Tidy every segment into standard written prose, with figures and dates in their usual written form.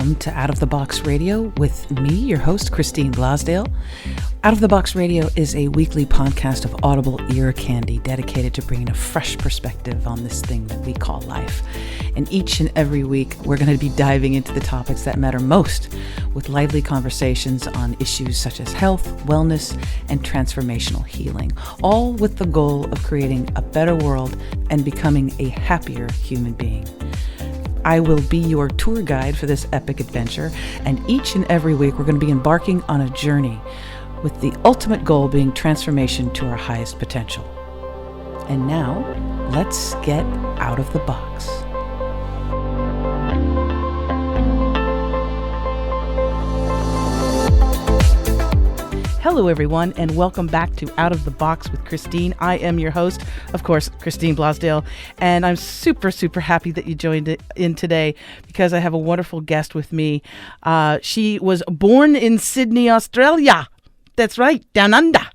welcome to Out of the Box Radio with me, your host, Christine Blosdale. Out of the Box Radio is a weekly podcast of audible ear candy dedicated to bringing a fresh perspective on this thing that we call life. And each and every week, we're going to be diving into the topics that matter most with lively conversations on issues such as health, wellness, and transformational healing, all with the goal of creating a better world and becoming a happier human being. I will be your tour guide for this epic adventure, and each and every week we're going to be embarking on a journey with the ultimate goal being transformation to our highest potential. And now, let's get out of the box. Hello, everyone, and welcome back to Out of the Box with Christine. I am your host, of course, Christine Blosdale, and I'm super, super happy that you joined in today because I have a wonderful guest with me. She was born in Sydney, Australia. That's right, down under.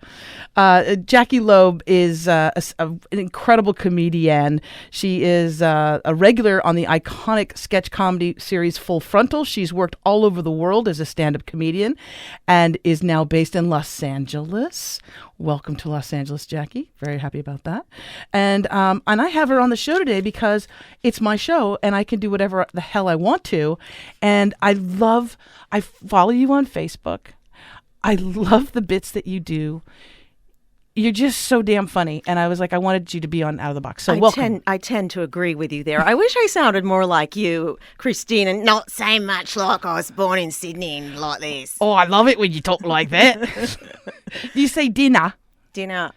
Jackie Loeb is an incredible comedian. She is a regular on the iconic sketch comedy series Full Frontal. She's worked all over the world as a stand-up comedian and is now based in Los Angeles. Welcome to Los Angeles, Jackie. Very happy about that. And I have her on the show today because it's my show and I can do whatever the hell I want to. And I follow you on Facebook. I love the bits that you do. You're just so damn funny. And I was like, I wanted you to be on Out of the Box. So welcome. I tend to agree with you there. I wish I sounded more like you, Christine, and not so much like I was born in Sydney and like this. Oh, I love it when you talk like that. Do you say dinner? Dinner.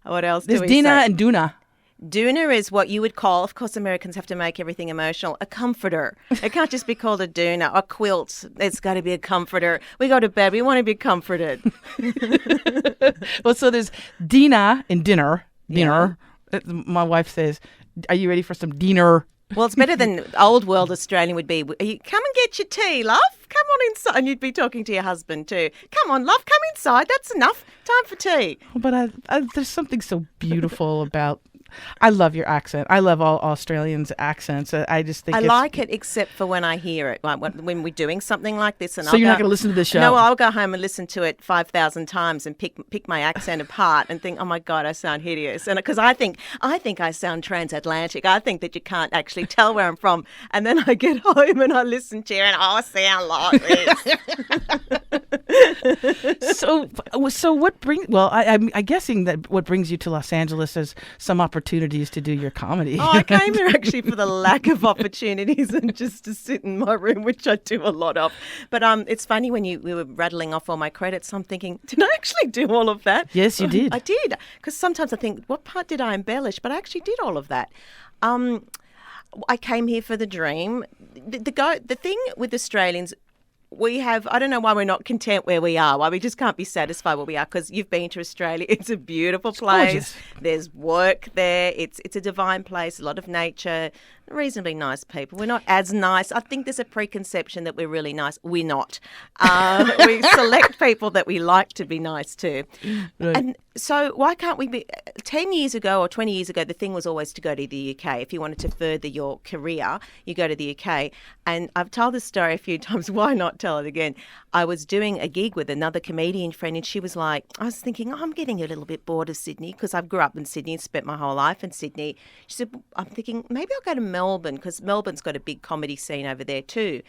What else do we say? There's dinner and doona. Doona is what you would call, of course, Americans have to make everything emotional, a comforter. It can't just be called a doona, a quilt. It's got to be a comforter. We go to bed, we want to be comforted. Well, so there's dinner and dinner. Yeah. My wife says, are you ready for some dinner? Well, it's better than old world Australian would be. Come and get your tea, love. Come on inside. And you'd be talking to your husband too. Come on, love, come inside. That's enough. Time for tea. But there's something so beautiful about I love your accent. I love all Australians' accents. I just think I like it, except for when I hear it, like when we're doing something like this. And so you're not going to listen to the show? No, I'll go home and listen to it 5,000 times and pick my accent apart and think, oh my God, I sound hideous. And because I think I sound transatlantic. I think that you can't actually tell where I'm from. And then I get home and I listen to you and I sound like this. So what brings? Well, I'm guessing that what brings you to Los Angeles is some opportunities to do your comedy. Oh, I came here actually for the lack of opportunities and just to sit in my room, which I do a lot of. But it's funny when we were rattling off all my credits, I'm thinking, did I actually do all of that? Yes, you did. I did. Because sometimes I think, what part did I embellish? But I actually did all of that. I came here for the dream. The thing with Australians, I don't know why we're not content where we are, why we just can't be satisfied where we are, because you've been to Australia. It's a beautiful place. Gorgeous. There's work there. It's a divine place, a lot of nature, reasonably nice people. We're not as nice. I think there's a preconception that we're really nice. We're not. We select people that we like to be nice to. Right. And so why can't we be 10 years ago or 20 years ago, the thing was always to go to the UK. If you wanted to further your career, you go to the UK. And I've told this story a few times. Why not tell it again? I was doing a gig with another comedian friend and she was like, I was thinking, I'm getting a little bit bored of Sydney because I grew up in Sydney and spent my whole life in Sydney. She said, I'm thinking maybe I'll go to Melbourne because Melbourne's got a big comedy scene over there too.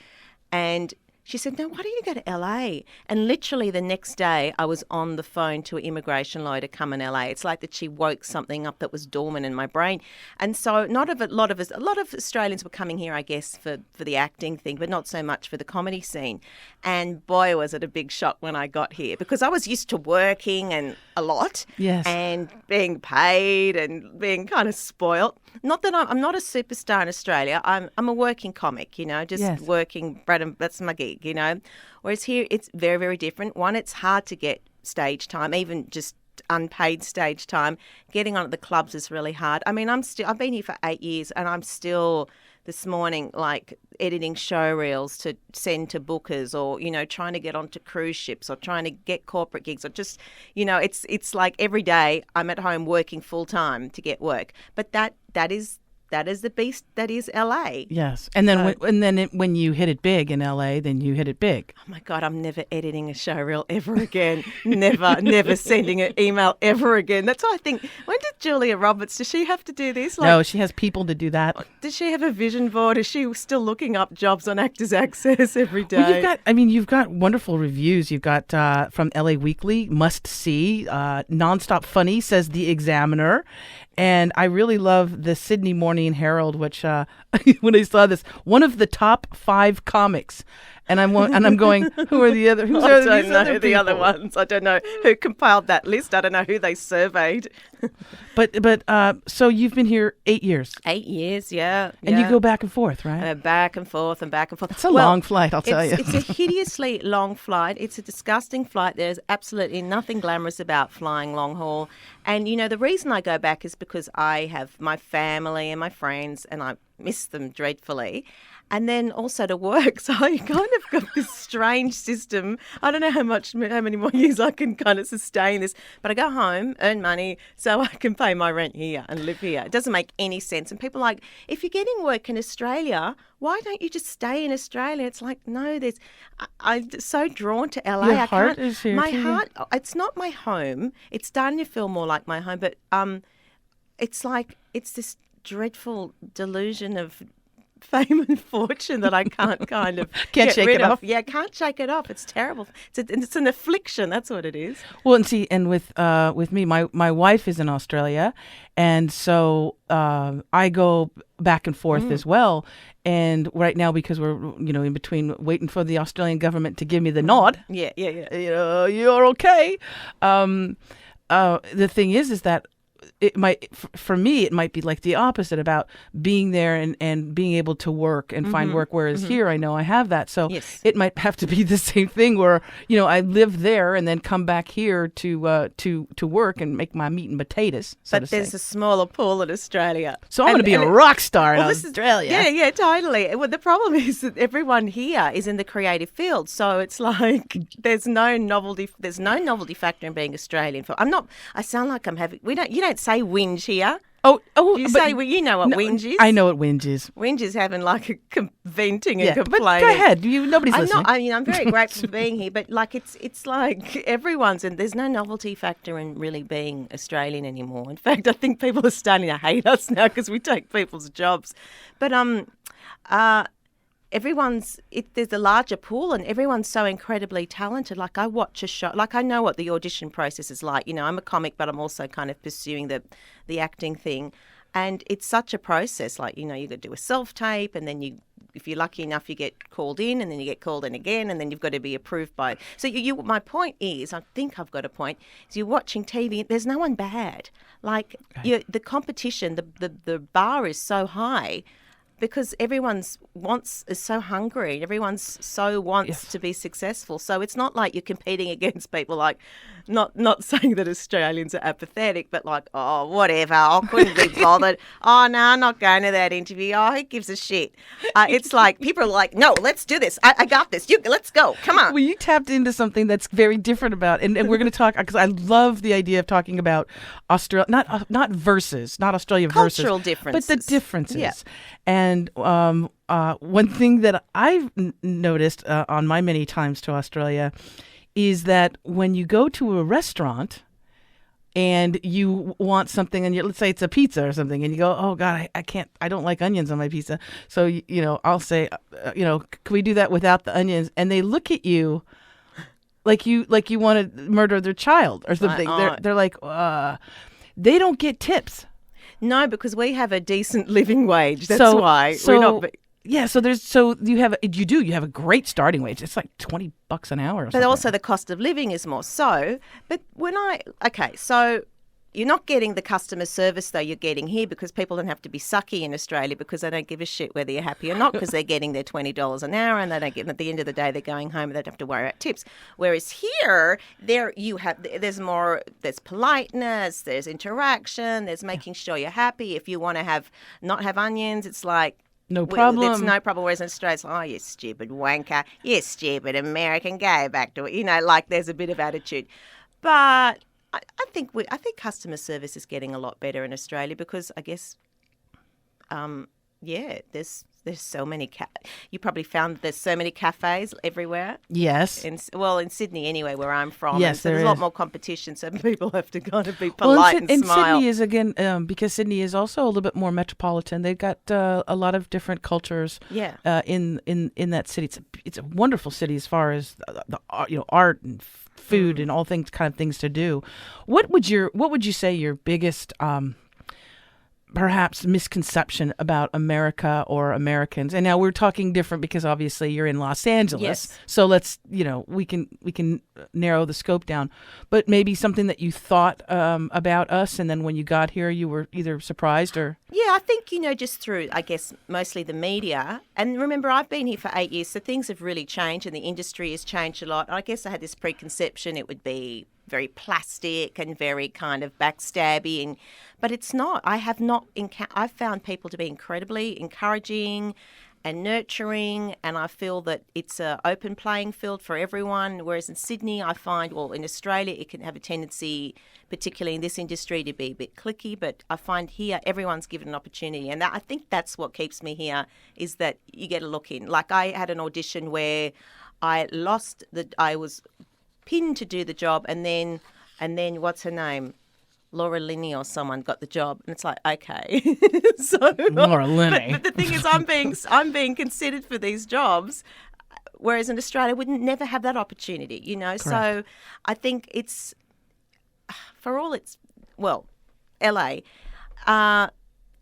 And she said, no, why don't you go to LA? And literally the next day I was on the phone to an immigration lawyer to come in LA. It's like that she woke something up that was dormant in my brain. And so a lot of Australians were coming here, I guess, for the acting thing, but not so much for the comedy scene. And boy, was it a big shock when I got here because I was used to working and a lot. Yes. And being paid and being kind of spoilt. Not that I'm not a superstar in Australia. I'm a working comic, just working, that's my gig, Whereas here it's very, very different. One, it's hard to get stage time, even just unpaid stage time. Getting on at the clubs is really hard. I mean, I've been here for 8 years and I'm still this morning, like editing show reels to send to bookers or, trying to get onto cruise ships or trying to get corporate gigs or just, it's like every day I'm at home working full time to get work. But that is that is the beast that is LA. Yes. And then when you hit it big in LA, then you hit it big. Oh my God, I'm never editing a show reel ever again. Never sending an email ever again. That's why I think, when did Julia Roberts, does she have to do this? No, she has people to do that. Does she have a vision board? Is she still looking up jobs on Actors Access every day? Well, you've got wonderful reviews. You've got from LA Weekly, Must See, Nonstop Funny, says The Examiner. And I really love the Sydney Morning Herald, which when I saw this, one of the top 5 comics. And I'm going, who are the other? I don't know the other ones. I don't know who compiled that list. I don't know who they surveyed. But so you've been here 8 years. 8 years, yeah. And you go back and forth, right? Back and forth and back and forth. It's a long flight, I'll tell you. It's a hideously long flight. It's a disgusting flight. There's absolutely nothing glamorous about flying long haul. And, the reason I go back is because I have my family and my friends, and I miss them dreadfully. And then also to work. So I kind of got this strange system. I don't know how many more years I can kind of sustain this. But I go home, earn money, so I can pay my rent here and live here. It doesn't make any sense. And people are like, if you're getting work in Australia, why don't you just stay in Australia? It's like, no, I'm so drawn to LA. Your heart is here my too. Heart, it's not my home. It's starting to feel more like my home. But it's like, it's this dreadful delusion of fame and fortune that I can't kind of can't shake it off. Yeah, can't shake it off. It's terrible. It's an affliction. That's what it is. Well, and with me, my wife is in Australia, and so I go back and forth as well. And right now, because we're in between waiting for the Australian government to give me the nod. Yeah. You're okay. The thing is that it might, for me, it might be like the opposite about being there and being able to work and find work. Whereas here, I know I have that. So it might have to be the same thing where, I live there and then come back here to work and make my meat and potatoes. But there's a smaller pool in Australia. So I'm going to be a rock star in Australia. Yeah, totally. Well, the problem is that everyone here is in the creative field. So it's like there's no novelty factor in being Australian. I sound like I'm having, you don't say whinge here. Oh, you say, well, you know what whinge is. I know what whinge is. Whinge is having like a venting and complaining. But go ahead. Nobody's listening. I'm very grateful for being here, but like it's like everyone's, and there's no novelty factor in really being Australian anymore. In fact, I think people are starting to hate us now because we take people's jobs. But there's a larger pool and everyone's so incredibly talented. Like I watch a show, like I know what the audition process is like. I'm a comic, but I'm also kind of pursuing the acting thing. And it's such a process. Like, you got to do a self-tape and then if you're lucky enough, you get called in and then you get called in again and then you've got to be approved by. So my point is, I think I've got a point, is you're watching TV, there's no one bad. Like the competition, the bar is so high. Because everyone's is so hungry. Everyone's so wants to be successful. So it's not like you're competing against people like, not saying that Australians are apathetic, but like, oh, whatever, I couldn't be bothered. Oh, no, I'm not going to that interview. Oh, who gives a shit? It's like, people are like, no, let's do this. I got this. Let's go. Come on. Well, you tapped into something that's very different about, and we're going to talk, because I love the idea of talking about Australia, not Australia versus. Cultural differences. But the differences. Yeah. And one thing that I've noticed on my many times to Australia is that when you go to a restaurant and you want something, and let's say it's a pizza or something, and you go, oh God, I don't like onions on my pizza. So, I'll say, can we do that without the onions? And they look at you like you want to murder their child or something. They're like, they don't get tips. No, because we have a decent living wage. That's why we're not. Yeah, so you have a great starting wage. It's like $20 an hour. But also the cost of living is more. So, but so you're not getting the customer service though you're getting here, because people don't have to be sucky in Australia because they don't give a shit whether you're happy or not, because they're getting their $20 an hour and they don't get, at the end of the day they're going home and they don't have to worry about tips. Whereas here, there's politeness, there's interaction, there's making sure you're happy. If you want to not have onions, it's like, no problem. It's no problem. Whereas in Australia, it's like, oh, you stupid wanker, you stupid American, go back to it. Like there's a bit of attitude. But I think customer service is getting a lot better in Australia because I guess yeah, there's so many. You probably found there's so many cafes everywhere. Yes. In Sydney anyway, where I'm from. Yes, and so there there's a lot is. more competition, so people have to kind of be Well, polite and, and smile. Sydney is again because Sydney is also a little bit more metropolitan. They've got a lot of different cultures. Yeah. In that city, it's a wonderful city as far as the art and food and all things to do. What would you say your biggest perhaps misconception about America or Americans? And now we're talking different because obviously you're in Los Angeles. Yes. So let's, we can narrow the scope down. But maybe something that you thought about us, and then when you got here, you were either surprised or... Yeah, I think, just through, I guess, mostly the media. And remember, I've been here for 8 years, so things have really changed and the industry has changed a lot. I guess I had this preconception it would be very plastic and very kind of backstabby, but it's not. I've found people to be incredibly encouraging and nurturing, and I feel that it's an open playing field for everyone, whereas in Sydney I find, in Australia it can have a tendency, particularly in this industry, to be a bit cliquey, but I find here everyone's given an opportunity, and I think that's what keeps me here, is that you get a look in. Like I had an audition where I was pinned to do the job, and then what's her name? Laura Linney or someone got the job, and it's like, okay. So Laura Linney. But the thing is, I'm being considered for these jobs, whereas in Australia, I would never have that opportunity, Correct. So I think it's, for all it's, LA,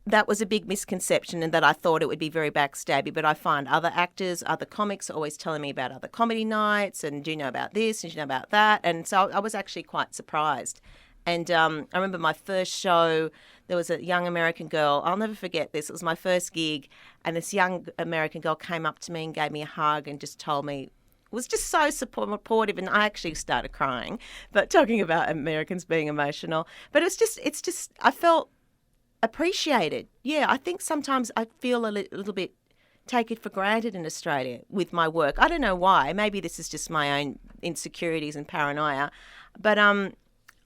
that was a big misconception, and that I thought it would be very backstabby. But I find other actors, other comics are always telling me about other comedy nights, and do you know about this, and do you know about that? And so I was actually quite surprised. And I remember my first show, there was a young American girl. I'll never forget this. It was my first gig, and this young American girl came up to me and gave me a hug and just told me, was just so supportive, and I actually started crying. But talking about Americans being emotional, but it's just I felt appreciated. Yeah, I think sometimes I feel a little bit take it for granted in Australia with my work. I don't know why. Maybe this is just my own insecurities and paranoia, but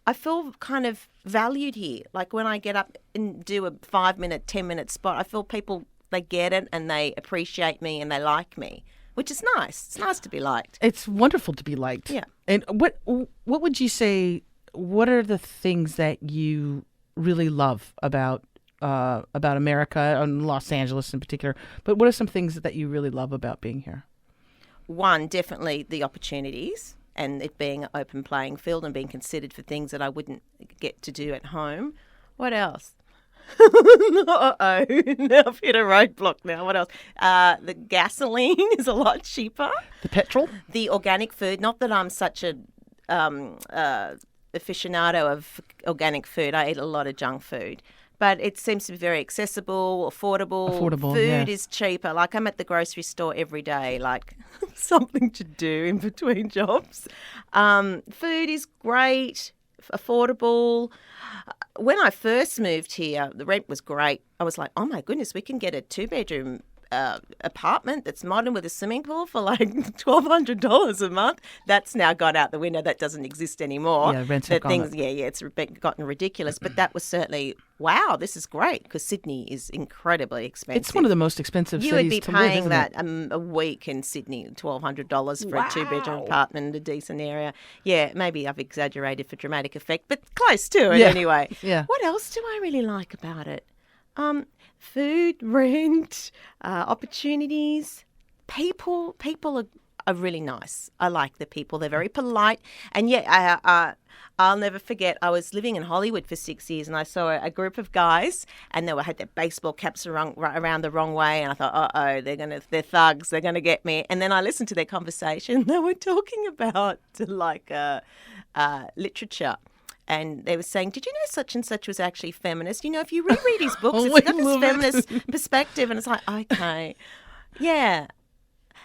I feel kind of valued here. Like when I get up and do a 5-minute, 10-minute spot, I feel people, they get it and they appreciate me and they like me, which is nice. It's nice to be liked. It's wonderful to be liked. Yeah. And what would you say, what are the things that you really love about America and Los Angeles in particular? But what are some things that you really love about being here? One, definitely the opportunities, and it being an open playing field and being considered for things that I wouldn't get to do at home. What else? Uh-oh. Now I've hit a roadblock now. What else? The gasoline is a lot cheaper. The petrol? The organic food. Not that I'm such a aficionado of organic food. I eat a lot of junk food. But it seems to be very accessible, affordable. Food is cheaper. Like I'm at the grocery store every day, like something to do in between jobs. Food is great, affordable. When I first moved here, the rent was great. I was like, oh my goodness, we can get a 2-bedroom apartment that's modern with a swimming pool for like $1,200 a month. That's now gone out the window. That doesn't exist anymore. Yeah, rents have gone up. It's gotten ridiculous. But that was certainly, wow, this is great, because Sydney is incredibly expensive. It's one of the most expensive cities to live, You would be isn't paying it? that a week in Sydney, $1,200 for a 2-bedroom apartment in a decent area. Yeah, maybe I've exaggerated for dramatic effect, but close to it anyway. Yeah. What else do I really like about it? Food, rent, opportunities. People are really nice. I like the people. They're very polite. And I'll never forget, I was living in Hollywood for 6 years, and I saw a group of guys, and they had their baseball caps around the wrong way, and I thought, they're thugs, they're gonna get me. And then I listened to their conversation. They were talking about literature. And they were saying, did you know such and such was actually feminist? If you reread his books, it's got this feminist perspective. And it's like, okay, yeah.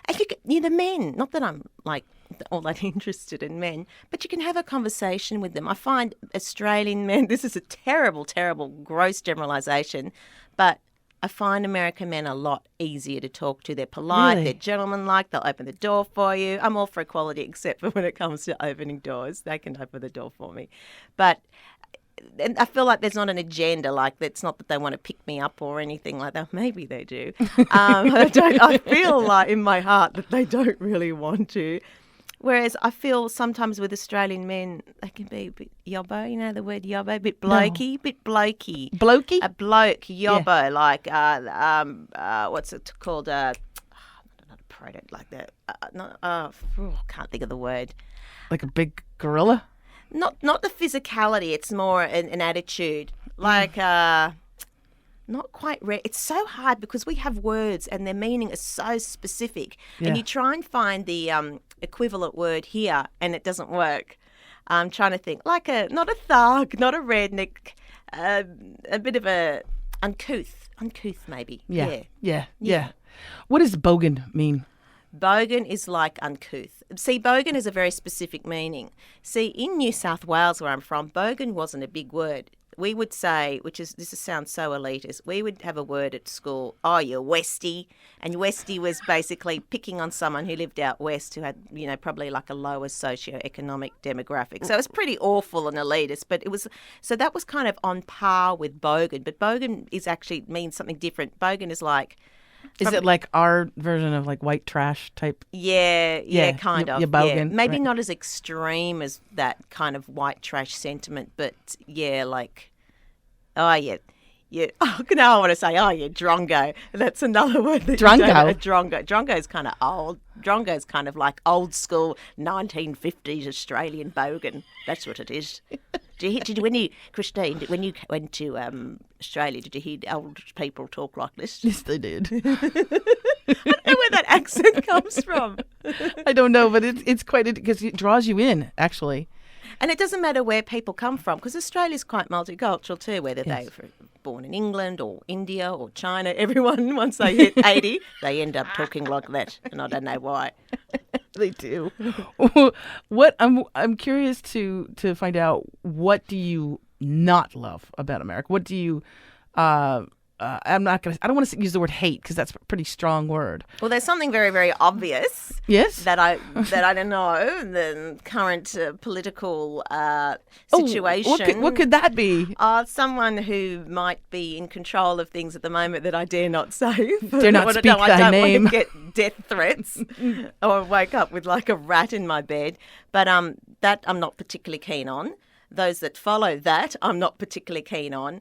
And the men, not that I'm like all that interested in men, but you can have a conversation with them. I find Australian men, this is a terrible, terrible, gross generalisation, but I find American men a lot easier to talk to. They're polite, Really? They're gentlemanlike, they'll open the door for you. I'm all for equality, except for when it comes to opening doors. They can open the door for me. But and I feel like there's not an agenda. Like, it's not that they want to pick me up or anything like that. Maybe they do. I feel like in my heart that they don't really want to. Whereas I feel sometimes with Australian men, they can be a bit yobbo, you know the word yobbo, a bit blokey, bit blokey. Blokey? A bloke, yobbo, like, what's it called? Not a predator, like that. Can't think of the word. Like a big gorilla? Not the physicality, it's more an attitude. Like, not quite rare. It's so hard because we have words and their meaning is so specific. Yeah. And you try and find the equivalent word here and it doesn't work. I'm trying to think. Like not a thug, not a redneck, a bit of a uncouth maybe. Yeah. What does bogan mean? Bogan is like uncouth. See, bogan has a very specific meaning. See, in New South Wales, where I'm from, bogan wasn't a big word. We would say, this sounds so elitist, we would have a word at school, oh, you're Westie. And Westie was basically picking on someone who lived out west who had, probably like a lower socioeconomic demographic. So it was pretty awful and elitist, but that was kind of on par with bogan. But bogan means something different. Bogan is like... Is it like our version of like white trash type? Yeah, kind of. You're bogan. Yeah. Maybe right. not as extreme as that kind of white trash sentiment, but yeah, like, oh, yeah. Oh, now I want to say, oh, yeah, drongo. That's another word. Drongo? Drongo. Drongo is kind of old. Drongo is kind of like old school 1950s Australian bogan. That's what it is. Christine, when you went to Australia, did you hear old people talk like this? Yes, they did. I don't know where that accent comes from. I don't know, but it's quite, because it draws you in, actually. And it doesn't matter where people come from, because Australia's quite multicultural too, whether they were born in England or India or China. Everyone, once they hit 80, they end up talking like that, and I don't know why. They do. I'm curious to find out, what do you not love about America? What do you I don't want to use the word hate, because that's a pretty strong word. Well, there's something very, very obvious. Yes. That I don't know, the current political situation. What could that be? Someone who might be in control of things at the moment that I dare not say. Dare not speak thy name. I don't want to get death threats or wake up with like a rat in my bed. But that I'm not particularly keen on. Those that follow that, I'm not particularly keen on.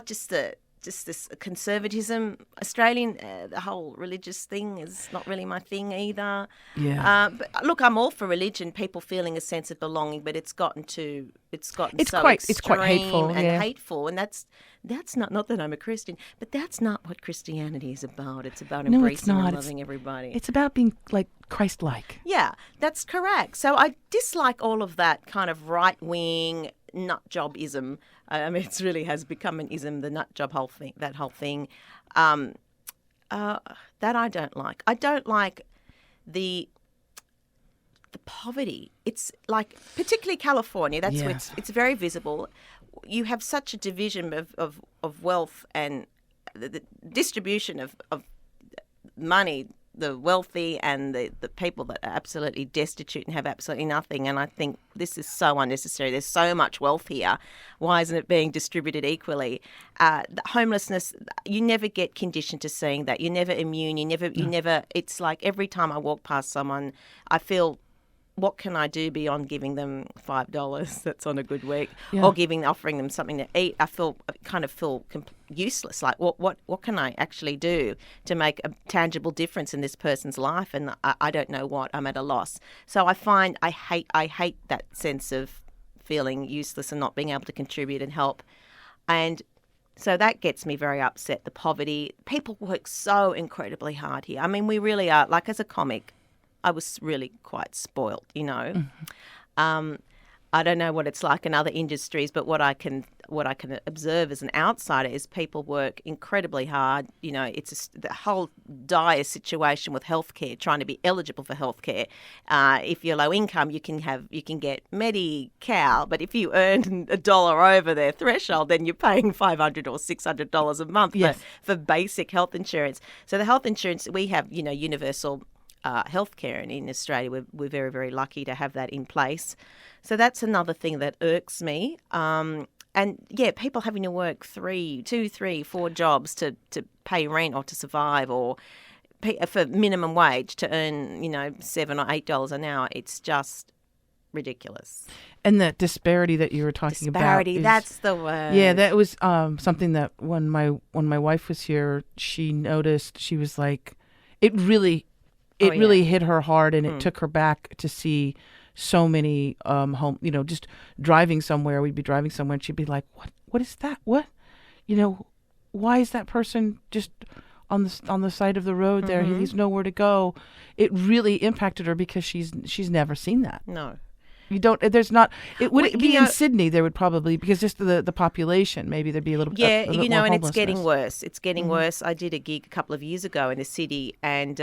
Just this conservatism. Australian, the whole religious thing is not really my thing either. Yeah. But look, I'm all for religion, people feeling a sense of belonging, but it's quite hateful and hateful, and that's not that I'm a Christian, but that's not what Christianity is about. It's about embracing and loving everybody. It's about being like Christ-like. Yeah, that's correct. So I dislike all of that kind of right-wing nut job-ism. I mean, it really has become an ism, the nut job whole thing. That I don't like. I don't like the poverty. It's like, particularly California. That's where it's very visible. You have such a division of wealth and the distribution of money. The wealthy and the people that are absolutely destitute and have absolutely nothing. And I think this is so unnecessary. There's so much wealth here. Why isn't it being distributed equally? The homelessness, you never get conditioned to seeing that. You're never immune. You never, it's like every time I walk past someone, I feel, what can I do beyond giving them $5 that's on a good week, or offering them something to eat? I feel useless. Like, what can I actually do to make a tangible difference in this person's life? And I don't know what. I'm at a loss. So I find I hate that sense of feeling useless and not being able to contribute and help. And so that gets me very upset. The poverty. People work so incredibly hard here. I mean, we really are. Like, as a comic, I was really quite spoilt, you know. Mm-hmm. I don't know what it's like in other industries, but what I can observe as an outsider is people work incredibly hard. You know, it's the whole dire situation with healthcare, trying to be eligible for healthcare. If you're low income, you can get Medi-Cal, but if you earn $1 over their threshold, then you're paying $500 or $600 a month for basic health insurance. So the health insurance we have, you know, universal healthcare. And in Australia, we're very, very lucky to have that in place. So that's another thing that irks me. And yeah, people having to work 2, 3, 4 jobs to pay rent or to survive, or pay for minimum wage to earn, $7 or $8 an hour. It's just ridiculous. And that disparity that you were talking about. Disparity, that's the word. Yeah, that was something that when my wife was here, she noticed. She was like, it really hit her hard, and it took her back to see so many home, just driving somewhere. We'd be driving somewhere, and she'd be like, what is that? What? Why is that person just on the side of the road there? He's nowhere to go. It really impacted her because she's never seen that. No. You don't. There's not. It would be in Sydney. There would probably, because just the population. Maybe there'd be a little. Yeah, a little more and it's getting homelessness. worse. It's getting worse. I did a gig a couple of years ago in the city, and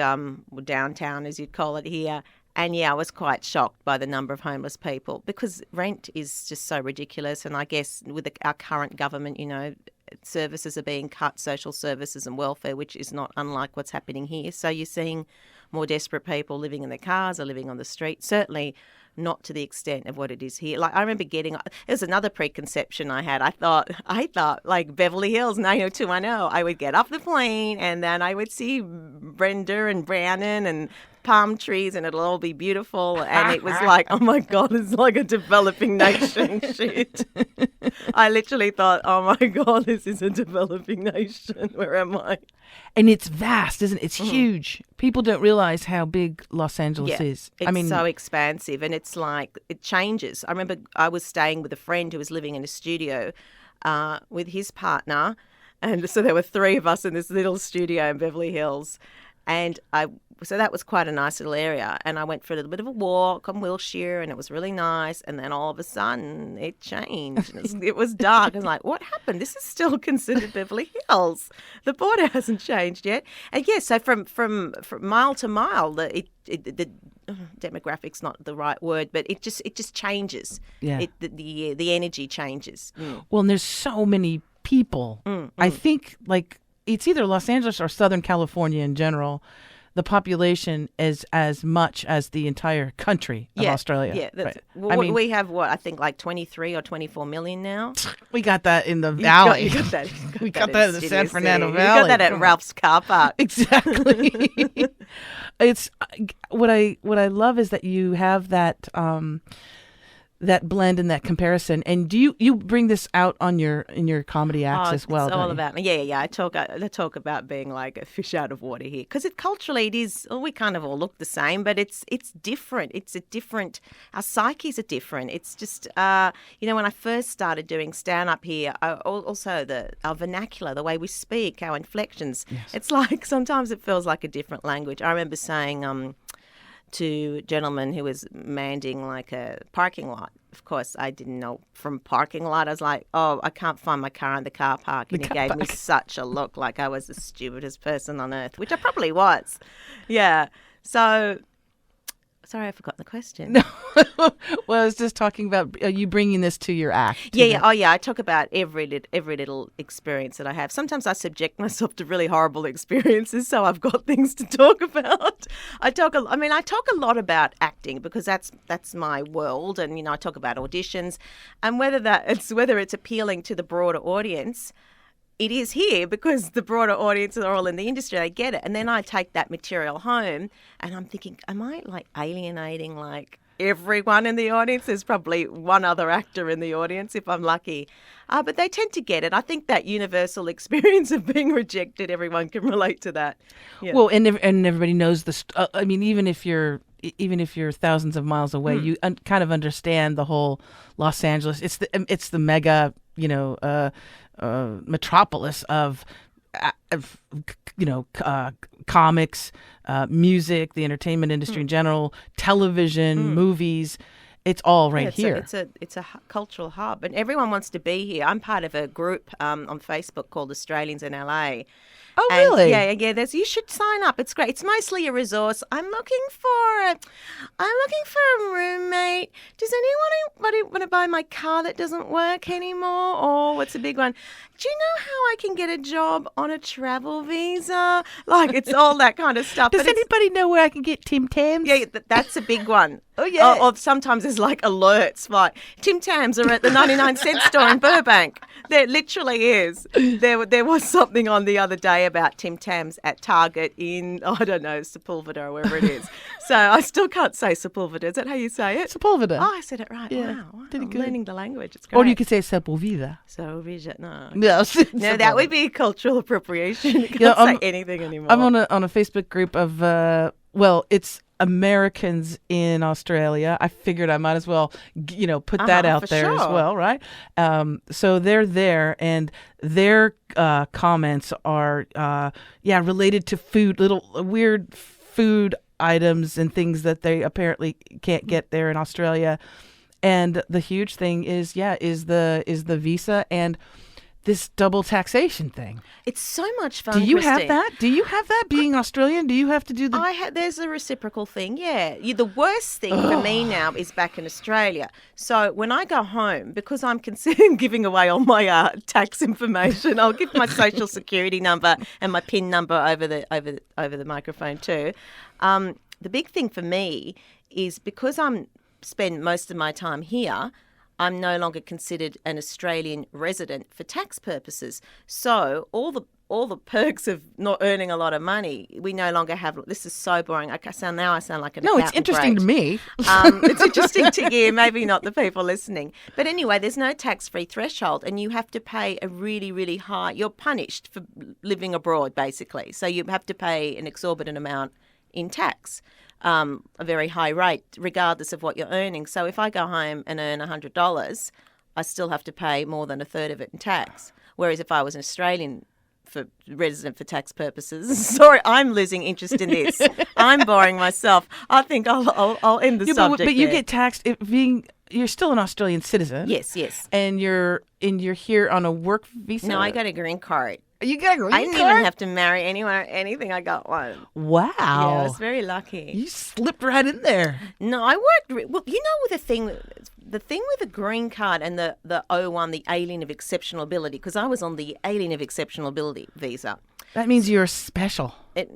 downtown, as you'd call it here. And yeah, I was quite shocked by the number of homeless people, because rent is just so ridiculous. And I guess with our current government, services are being cut, social services and welfare, which is not unlike what's happening here. So you're seeing more desperate people living in their cars or living on the street. Certainly not to the extent of what it is here. Like, I remember there's another preconception I had. I thought like Beverly Hills 90210, I would get off the plane and then I would see Brenda and Brannon and palm trees and it'll all be beautiful. And it was like, oh my God, it's like a developing nation shit. I literally thought, oh my God, this is a developing nation. Where am I? And it's vast, isn't it? It's huge. People don't realize how big Los Angeles is. It's so expansive, and it's like it changes. I remember I was staying with a friend who was living in a studio with his partner, and so there were 3 of us in this little studio in Beverly Hills, and so that was quite a nice little area. And I went for a little bit of a walk on Wilshire, and it was really nice. And then all of a sudden, it changed. It was dark. I was like, what happened? This is still considered Beverly Hills. The border hasn't changed yet. And yeah, so from mile to mile, the demographic's not the right word, but it just changes. Yeah. The energy changes. Well, and there's so many people. I think like it's either Los Angeles or Southern California in general. The population is as much as the entire country of Australia. Yeah, right. We have I think like 23 or 24 million now. We got that in the valley. You got that. We got that in the San Fernando Valley. We got that at Ralph's car park. Exactly. It's what I love is that you have that that blend and that comparison. And do you bring this out in your comedy acts as well? It's all about me. Yeah. I talk about being like a fish out of water here, because culturally it is. We kind of all look the same, but it's different. It's a different. Our psyches are different. It's just when I first started doing stand up here, also our vernacular, the way we speak, our inflections. Yes. It's like sometimes it feels like a different language. I remember saying to a gentleman who was manding like a parking lot. Of course, I didn't know from parking lot. I was like, oh, I can't find my car in the car park. And he gave me such a look like I was the stupidest person on earth, which I probably was. Yeah. So, sorry, I forgot the question. No. Well, I was just talking about you bringing this to your act. Yeah. Oh, yeah. I talk about every little experience that I have. Sometimes I subject myself to really horrible experiences, so I've got things to talk about. I talk a lot about acting because that's my world, and I talk about auditions, and whether it's appealing to the broader audience. It is here because the broader audiences are all in the industry. They get it. And then I take that material home and I'm thinking, am I like alienating like everyone in the audience? There's probably one other actor in the audience if I'm lucky. But they tend to get it. I think that universal experience of being rejected, everyone can relate to that. Yeah. Well, and everybody knows even if you're thousands of miles away, you kind of understand the whole Los Angeles. It's the mega, metropolis of comics, music, the entertainment industry in general, television, movies. It's all here. It's a cultural hub, and everyone wants to be here. I'm part of a group on Facebook called Australians in LA. Oh, And really? yeah. You should sign up. It's great. It's mostly a resource. I'm looking for a roommate. Does anybody want to buy my car that doesn't work anymore? Or what's a big one? Do you know how I can get a job on a travel visa? Like, it's all that kind of stuff. Does anybody know where I can get Tim Tams? Yeah, that's a big one. Oh, yeah. Or sometimes there's like alerts like Tim Tams are at the 99-cent store in Burbank. There literally is. There was something on the other day about Tim Tams at Target in, I don't know, Sepulveda or wherever it is. So I still can't say Sepulveda. Is that how you say it? Sepulveda. Oh, I said it right. Yeah, Wow. did it I'm good. learning the language. It's great. Or you could say Sepulveda. So, no. No, No, that would be cultural appropriation. You can't Yeah, say anything anymore. I'm on a Facebook group of, it's Americans in Australia. I figured I might as well, put that out there as sure. well, right? So they're there, and their comments are, related to food, little weird food items and things that they apparently can't get there in Australia. And the huge thing is the visa and this double taxation thing. It's so much fun. Do you Christine. have that? Do you have that being Australian? Do you have to do the... There's a reciprocal thing, yeah. The worst thing for me now is back in Australia. So when I go home, because I'm considering giving away all my tax information, I'll give my social security number and my PIN number over the microphone too. The big thing for me is because spend most of my time here, I'm no longer considered an Australian resident for tax purposes. So all the perks of not earning a lot of money, we no longer have. This is so boring. I sound like an No, it's accountant interesting grade. to me. It's interesting to you, maybe not the people listening. But anyway, there's no tax-free threshold, and you have to pay a really, really high. You're punished for living abroad, basically. So you have to pay an exorbitant amount in tax. A very high rate, regardless of what you're earning. So if I go home and earn $100, I still have to pay more than a third of it in tax. Whereas if I was an Australian resident for tax purposes, sorry, I'm losing interest in this. I'm boring myself. I think I'll end the subject. But you there. get taxed you're still an Australian citizen. Yes. And you're here on a work visa. No, I got a green card. You got a green I didn't card? even have to marry anyone or anything. I got one. Wow. Yeah, I was very lucky. You slipped right in there. No, I worked. Well, with the thing with the green card and the O1, the alien of exceptional ability, because I was on the alien of exceptional ability visa. That means you're special. It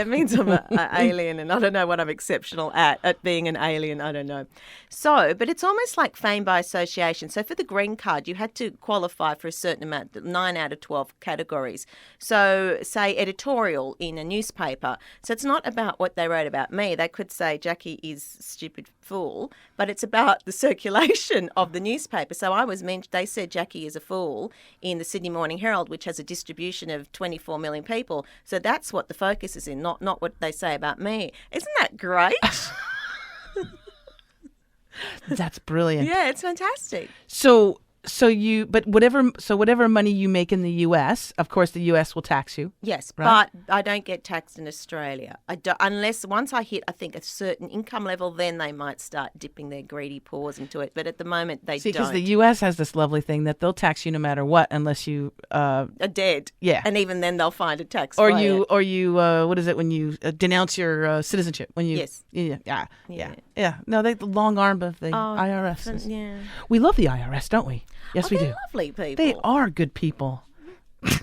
means I'm an alien, and I don't know what I'm exceptional at being an alien. I don't know. So, but it's almost like fame by association. So for the green card, you had to qualify for a certain amount, 9 out of 12 categories. So say editorial in a newspaper. So it's not about what they wrote about me. They could say Jackie is a stupid fool, but it's about the circulation of the newspaper. So they said Jackie is a fool in the Sydney Morning Herald, which has a distribution of 24 million people. So that's what the focus is in, not what they say about me. Isn't that great? That's brilliant. Yeah, it's fantastic. Whatever money you make in the US, of course the US will tax you. Yes, right? But I don't get taxed in Australia. I don't, unless once I hit, I think, a certain income level, then they might start dipping their greedy paws into it. But at the moment, they don't. Because the US has this lovely thing that they'll tax you no matter what, unless you are dead. Yeah, and even then they'll find a tax. Or you what is it when you denounce your citizenship? When you yes, yeah. No, the long arm of the IRS. Yeah, we love the IRS, don't we? Yes, we do. Lovely people. They are good people.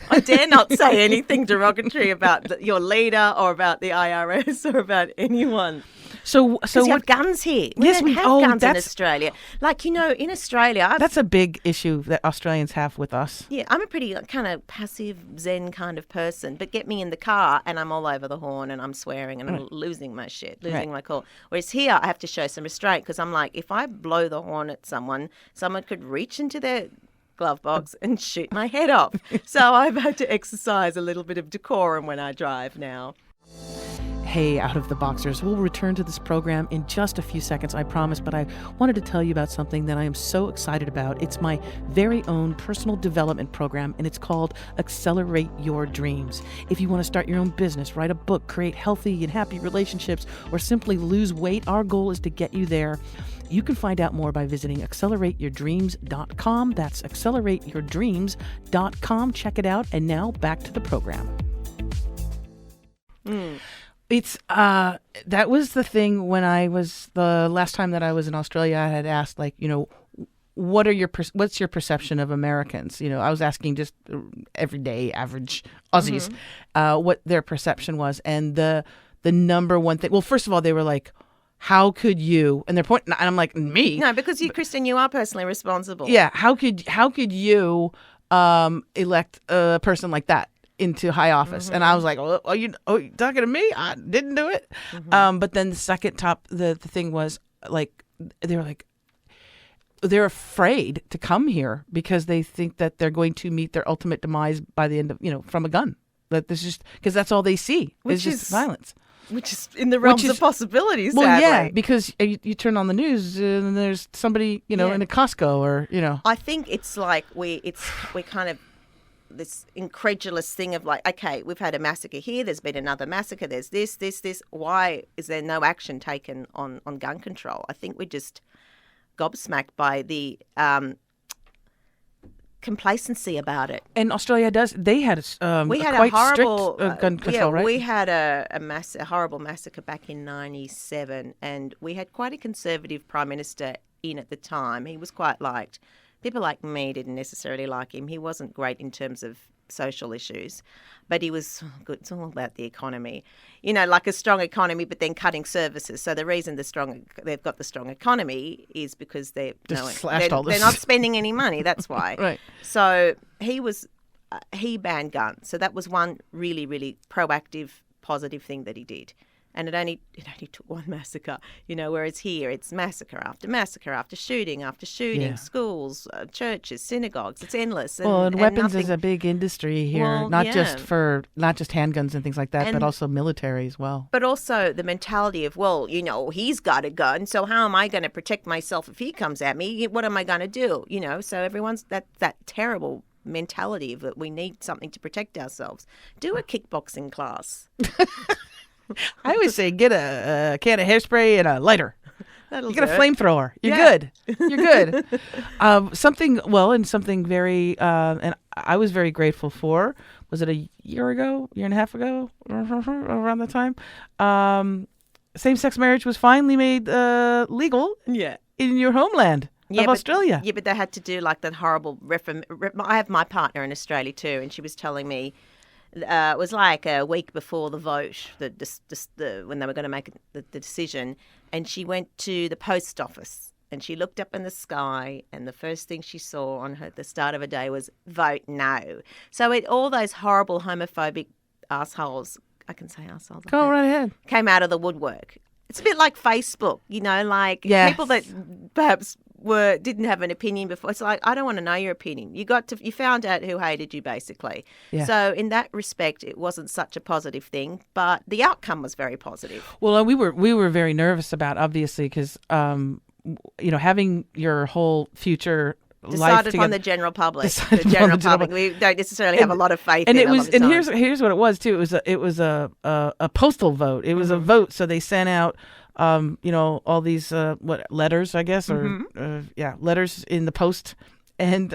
I dare not say anything derogatory about your leader or about the IRS or about anyone. So you have guns here. We don't have guns in Australia. In Australia... That's a big issue that Australians have with us. Yeah, I'm a pretty kind of passive Zen kind of person, but get me in the car and I'm all over the horn and I'm swearing and I'm losing my shit, losing my cool. Whereas here I have to show some restraint because I'm like, if I blow the horn at someone could reach into their glove box and shoot my head off. So I've had to exercise a little bit of decorum when I drive now. Hey, Out of the Boxers. We'll return to this program in just a few seconds, I promise, but I wanted to tell you about something that I am so excited about. It's my very own personal development program, and it's called Accelerate Your Dreams. If you want to start your own business, write a book, create healthy and happy relationships, or simply lose weight, our goal is to get you there. You can find out more by visiting accelerateyourdreams.com. That's accelerateyourdreams.com. Check it out. And now back to the program. It's that was the thing when the last time that I was in Australia. I had asked, like, what's your perception of Americans? I was asking just everyday average Aussies what their perception was, and the number one thing. Well, first of all, they were like, "How could you?" And they're pointing, and I'm like, "Me?" No, because Kristen, you are personally responsible. Yeah. How could you elect a person like that into high office? And I was like, "Oh, you talking to me? I didn't do it." But then the second the thing was, like, they were like, they're afraid to come here because they think that they're going to meet their ultimate demise by the end of, from a gun. That this just because that's all they see, which is just violence. Which is in the realms of possibilities. Well, sadly. yeah, because you turn on the news and there's somebody, in a Costco or. I think it's like we kind of this incredulous thing of like, okay, we've had a massacre here. There's been another massacre. There's this. Why is there no action taken on gun control? I think we're just gobsmacked by the complacency about it. And Australia we had a horrible strict gun control, right? We had a horrible massacre back in 97, and we had quite a conservative prime minister in at the time. He was quite liked. People like me didn't necessarily like him. He wasn't great in terms of social issues, but he was good. It's all about the economy, like a strong economy, but then cutting services. So the reason they've got the strong economy is because they're not spending any money. That's why. Right. So he banned guns. So that was one really, really proactive, positive thing that he did. And it only took one massacre, whereas here it's massacre after shooting, schools, churches, synagogues. It's endless. And weapons is a big industry here, not just handguns and things like that, but also military as well. But also the mentality of, he's got a gun, so how am I going to protect myself if he comes at me? What am I going to do? So everyone's that terrible mentality of that we need something to protect ourselves. Do a kickboxing class. I always say get a can of hairspray and a lighter. You get a flamethrower. You're good. You're good. Something very, and I was very grateful for. Was it a year and a half ago, around that time? Same-sex marriage was finally made legal. Yeah. In your homeland. Of Australia. Yeah, but they had to do like that horrible I have my partner in Australia too, and she was telling me. It was like a week before the vote, when they were going to make the decision, and she went to the post office and she looked up in the sky, and the first thing she saw on the start of her day was vote no. So all those horrible homophobic assholes, I can say assholes. Go right ahead. Came out of the woodwork. It's a bit like Facebook, people that perhaps didn't have an opinion before. It's like, I don't want to know your opinion. You found out who hated you, basically. Yeah. So in that respect, it wasn't such a positive thing, but the outcome was very positive. Well, we were very nervous about, obviously, because having your whole future decided upon the general public. We don't necessarily have a lot of faith in it. And here's what it was too. It was a postal vote. It was a vote. So they sent out all these letters, I guess, or letters in the post, and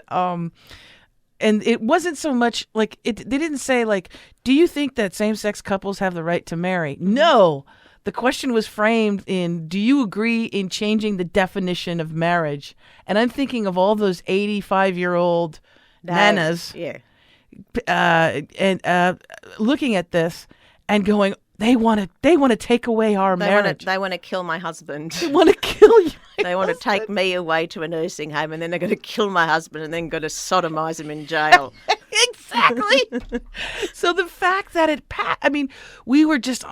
it wasn't so much like they didn't say like, do you think that same-sex couples have the right to marry? No. The question was framed in, do you agree in changing the definition of marriage? And I'm thinking of all those 85-year-old nanas and looking at this and going, they want to take away our marriage. They want to kill my husband. They want to kill you. They want to take me away to a nursing home, and then they're going to kill my husband and then going to sodomize him in jail. Exactly. So the fact that we were just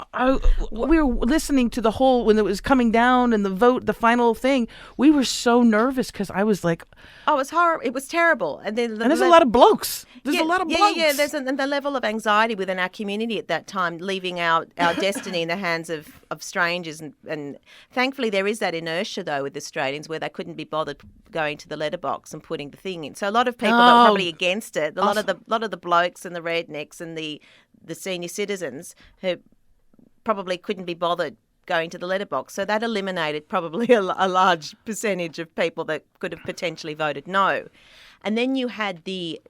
we were listening to the whole when it was coming down and the vote, the final thing. We were so nervous because I was like, "Oh, it was horrible. It was terrible." And then there's a lot of blokes. There's a lot of blokes. Yeah. There's the level of anxiety within our community at that time, leaving our destiny in the hands of strangers, and thankfully there is that inertia though with Australians where they couldn't be bothered going to the letterbox and putting the thing in. So a lot of people that were probably against it. A lot of the blokes and the rednecks and the senior citizens who probably couldn't be bothered going to the letterbox. So that eliminated probably a large percentage of people that could have potentially voted no. And then you had the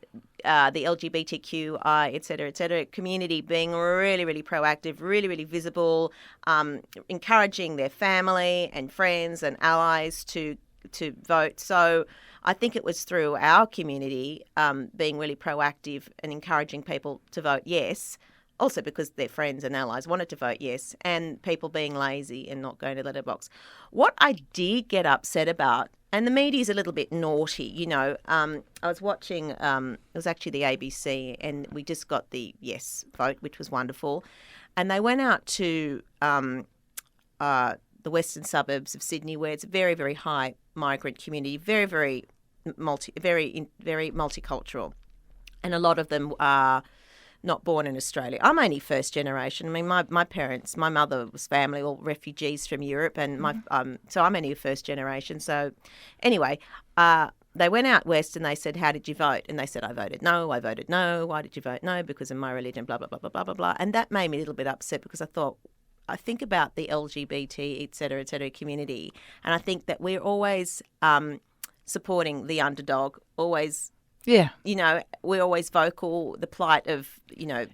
the LGBTQI, et cetera, community being really, really proactive, really, really visible, encouraging their family and friends and allies to vote. So I think it was through our community being really proactive and encouraging people to vote yes, also because their friends and allies wanted to vote yes, and people being lazy and not going to letterbox. What I did get upset about, and the media's a little bit naughty, I was watching, it was actually the ABC, and we just got the yes vote, which was wonderful. And they went out to the western suburbs of Sydney, where it's a very, very high migrant community, very, very multicultural. And a lot of them are not born in Australia. I'm only first generation. I mean, my parents, my mother was family, all refugees from Europe, and so I'm only a first generation. So anyway, they went out west and they said, "How did you vote?" And they said, "I voted no, I voted no." "Why did you vote no?" "Because of my religion, blah, blah, blah, blah, blah, blah, blah." And that made me a little bit upset because I think about the LGBT, et cetera, community, and I think that we're always supporting the underdog, always. Yeah. We're always vocal, the plight of,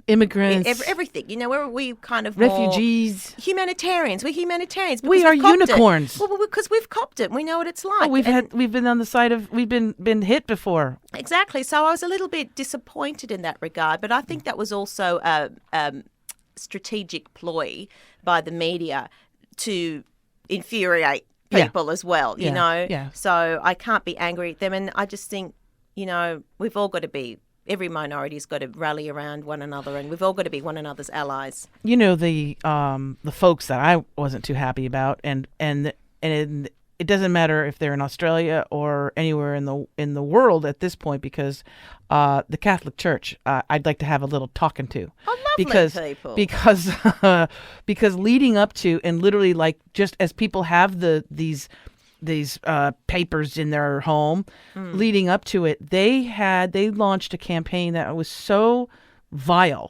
immigrants, everything. We kind of refugees, humanitarians. We're humanitarians. We are unicorns. Well, because we've copped it. We know what it's like. Oh, we've been on the side of, we've been hit before. Exactly. So I was a little bit disappointed in that regard, but I think that was also a strategic ploy by the media to infuriate people as well, Yeah. So I can't be angry at them, and I just think, we've all got to be, every minority's got to rally around one another, and we've all got to be one another's allies. The folks that I wasn't too happy about, and it doesn't matter if they're in Australia or anywhere in the world at this point, because the Catholic Church, I'd like to have a little talking to. Oh, lovely people. Because leading up to, and literally like just as people have these papers in their home, leading up to it, they launched a campaign that was so vile,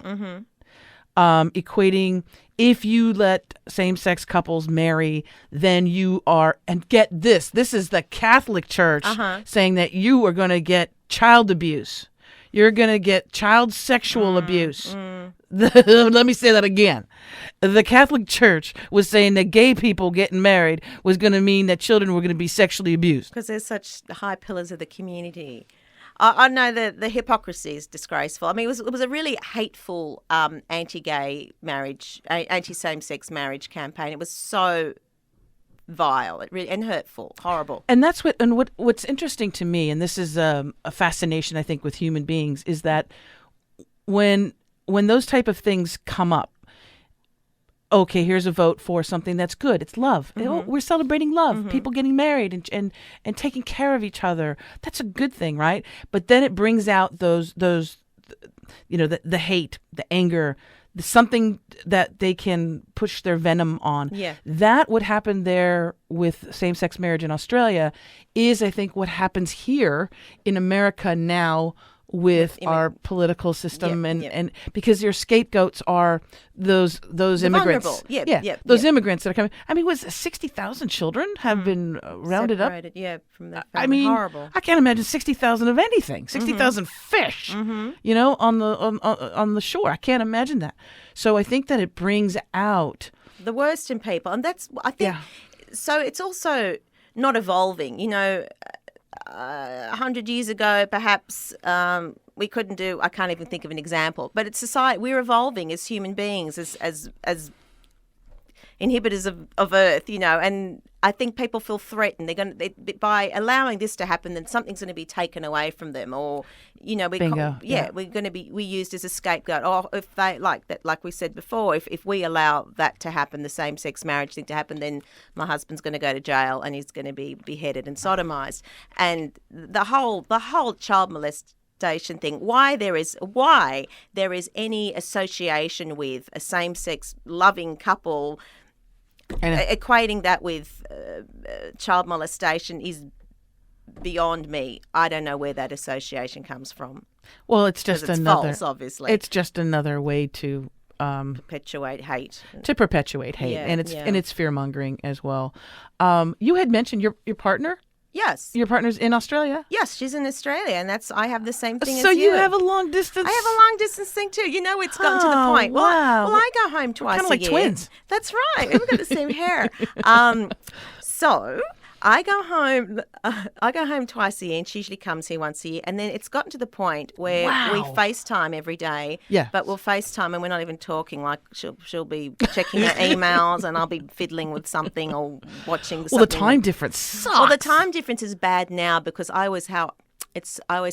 equating, if you let same-sex couples marry, then you are, and get this is the Catholic Church saying that you are going to get child abuse. You're going to get child sexual abuse. Let me say that again. The Catholic Church was saying that gay people getting married was going to mean that children were going to be sexually abused. Because they're such high pillars of the community. I know the hypocrisy is disgraceful. I mean, it was a really hateful anti-gay marriage, anti-same-sex marriage campaign. It was so vile and hurtful, horrible. And that's what's interesting to me, and this is a fascination I think with human beings, is that when those type of things come up, okay, here's a vote for something that's good. It's love. We're celebrating love, people getting married and taking care of each other. That's a good thing, right? But then it brings out those the hate, the anger, something that they can push their venom on. Yeah. That what happened there with same-sex marriage in Australia is, I think, what happens here in America now with our political system, and because your scapegoats are those immigrants. Those immigrants that are coming. I mean, was 60,000 children have been rounded separated, up? From their family. I mean, horrible. I can't imagine 60,000 of anything. 60,000 fish, on the shore. I can't imagine that. So I think that it brings out the worst in people, and that's, I think. Yeah. So it's also not evolving. 100 years ago, perhaps we couldn't do. I can't even think of an example. But it's society. We're evolving as human beings, as inhibitors of Earth. And I think people feel threatened. By allowing this to happen, then something's going to be taken away from them, or Bingo. We're going to be used as a scapegoat. Or if they like that, like we said before, if we allow that to happen, the same-sex marriage thing to happen, then my husband's going to go to jail and he's going to be beheaded and sodomized. And the whole child molestation thing. Why there is any association with a same-sex loving couple, equating that with child molestation is beyond me. I don't know where that association comes from. Well, it's false, obviously. It's just another way to perpetuate hate. And it's fear mongering as well. You had mentioned your partner. Yes. Your partner's in Australia? Yes, she's in Australia, and I have the same thing as So you. you have a long distance. I have a long distance thing too. You know, it's gotten to the point. Well, wow. I go home twice kind of a like year. twins. That's right. We've got the same hair. So I go home. I go home twice a year, and she usually comes here once a year. And then it's gotten to the point where we FaceTime every day. Yeah. But we'll FaceTime, and we're not even talking. Like she'll be checking her emails, and I'll be fiddling with something or watching. Well, the time difference sucks. Well, the time difference is bad now because I always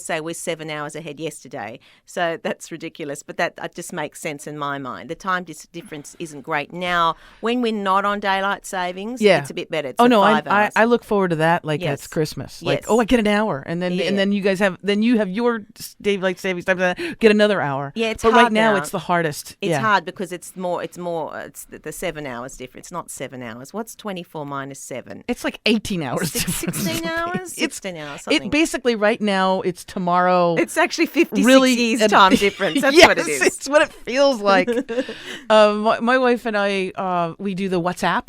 say we're 7 hours ahead yesterday, so that's ridiculous. But that just makes sense in my mind. The time difference isn't great now. When we're not on daylight savings, it's a bit better. It's 5 hours. I look forward to that. Like Yes. it's Christmas. Yes. Like I get an hour, and then you guys have you have your daylight savings time. Get another hour. Yeah, it's but hard right now now. it's the hardest. It's hard because it's the 7 hours difference. It's not 7 hours. What's 24 minus 7? It's like 18 hours. 16 hours? 16 hours, something. It basically right now it's tomorrow. It's actually 56 really years time difference. That's yes, what it is. It's what it feels like. My wife and I, we do the WhatsApp.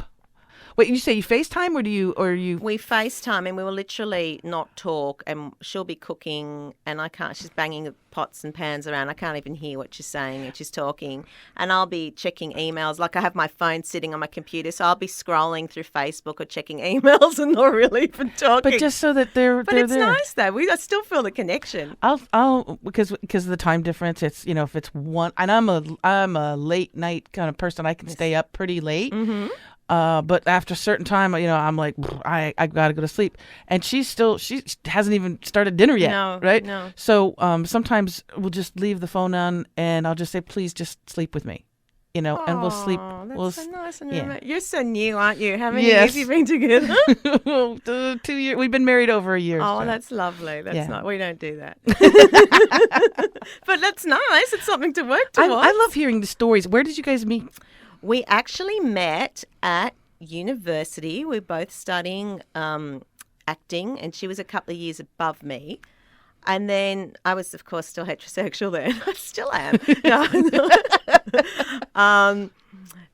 Wait, you say you FaceTime or do you? We FaceTime and we will literally not talk, and she'll be cooking and she's banging the pots and pans around. I can't even hear what she's saying and she's talking, and I'll be checking emails. Like I have my phone sitting on my computer, so I'll be scrolling through Facebook or checking emails and not really even talking. But just so that they're it's there. nice though. I still feel the connection. I'll because of the time difference. It's if it's one, and I'm a late night kind of person. I can stay up pretty late. Mm-hmm. But after a certain time, I'm like, I gotta go to sleep, and she hasn't even started dinner yet, right? No. So sometimes we'll just leave the phone on, and I'll just say, please, just sleep with me, and we'll sleep. That's so nice and yeah. romantic. You're so new, aren't you? How many years have you been together? 2 years. We've been married over a year. Oh, so. that's lovely. That's nice. We don't do that. But that's nice. It's something to work towards. I love hearing the stories. Where did you guys meet? We actually met at university. We're both studying acting, and she was a couple of years above me. And then I was, of course, still heterosexual then. I still am.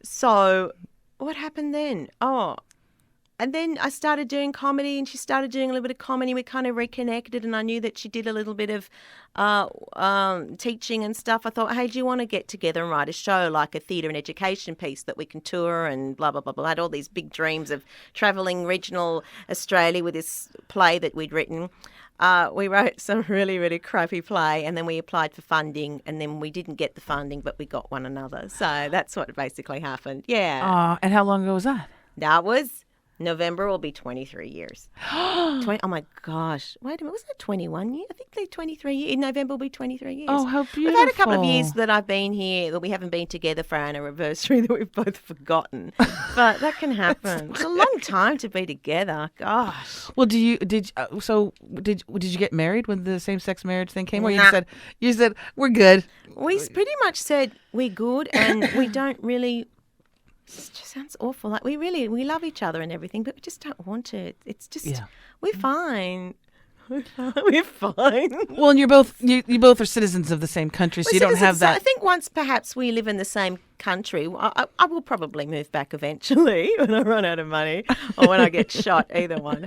So what happened then? And then I started doing comedy, and she started doing a little bit of comedy. We kind of reconnected, and I knew that she did a little bit of teaching and stuff. I thought, hey, do you want to get together and write a show, like a theatre and education piece that we can tour and blah, blah, blah, blah. I had all these big dreams of travelling regional Australia with this play that we'd written. We wrote some really, really crappy play, and then we applied for funding, and then we didn't get the funding, but we got one another. So that's what basically happened. Yeah. And how long ago was that? That was... November will be 23 years. Oh my gosh. Wait a minute. Wasn't it 21 years? I think they're 23 years. In November will be 23 years. Oh, how beautiful. We've had a couple of years that I've been here that we haven't been together for our anniversary that we've both forgotten. But that can happen. It's a long time to be together. Gosh. Well, did you get married when the same-sex marriage thing came? Or Nah. you said we're good? We pretty much said we're good, and we don't really... It just sounds awful. Like we love each other and everything, but we just don't want to. It's just we're fine. We're fine. Well, and you both are citizens of the same country, so you don't have that. I think once perhaps we live in the same country, I will probably move back eventually when I run out of money or when I get shot. Either one.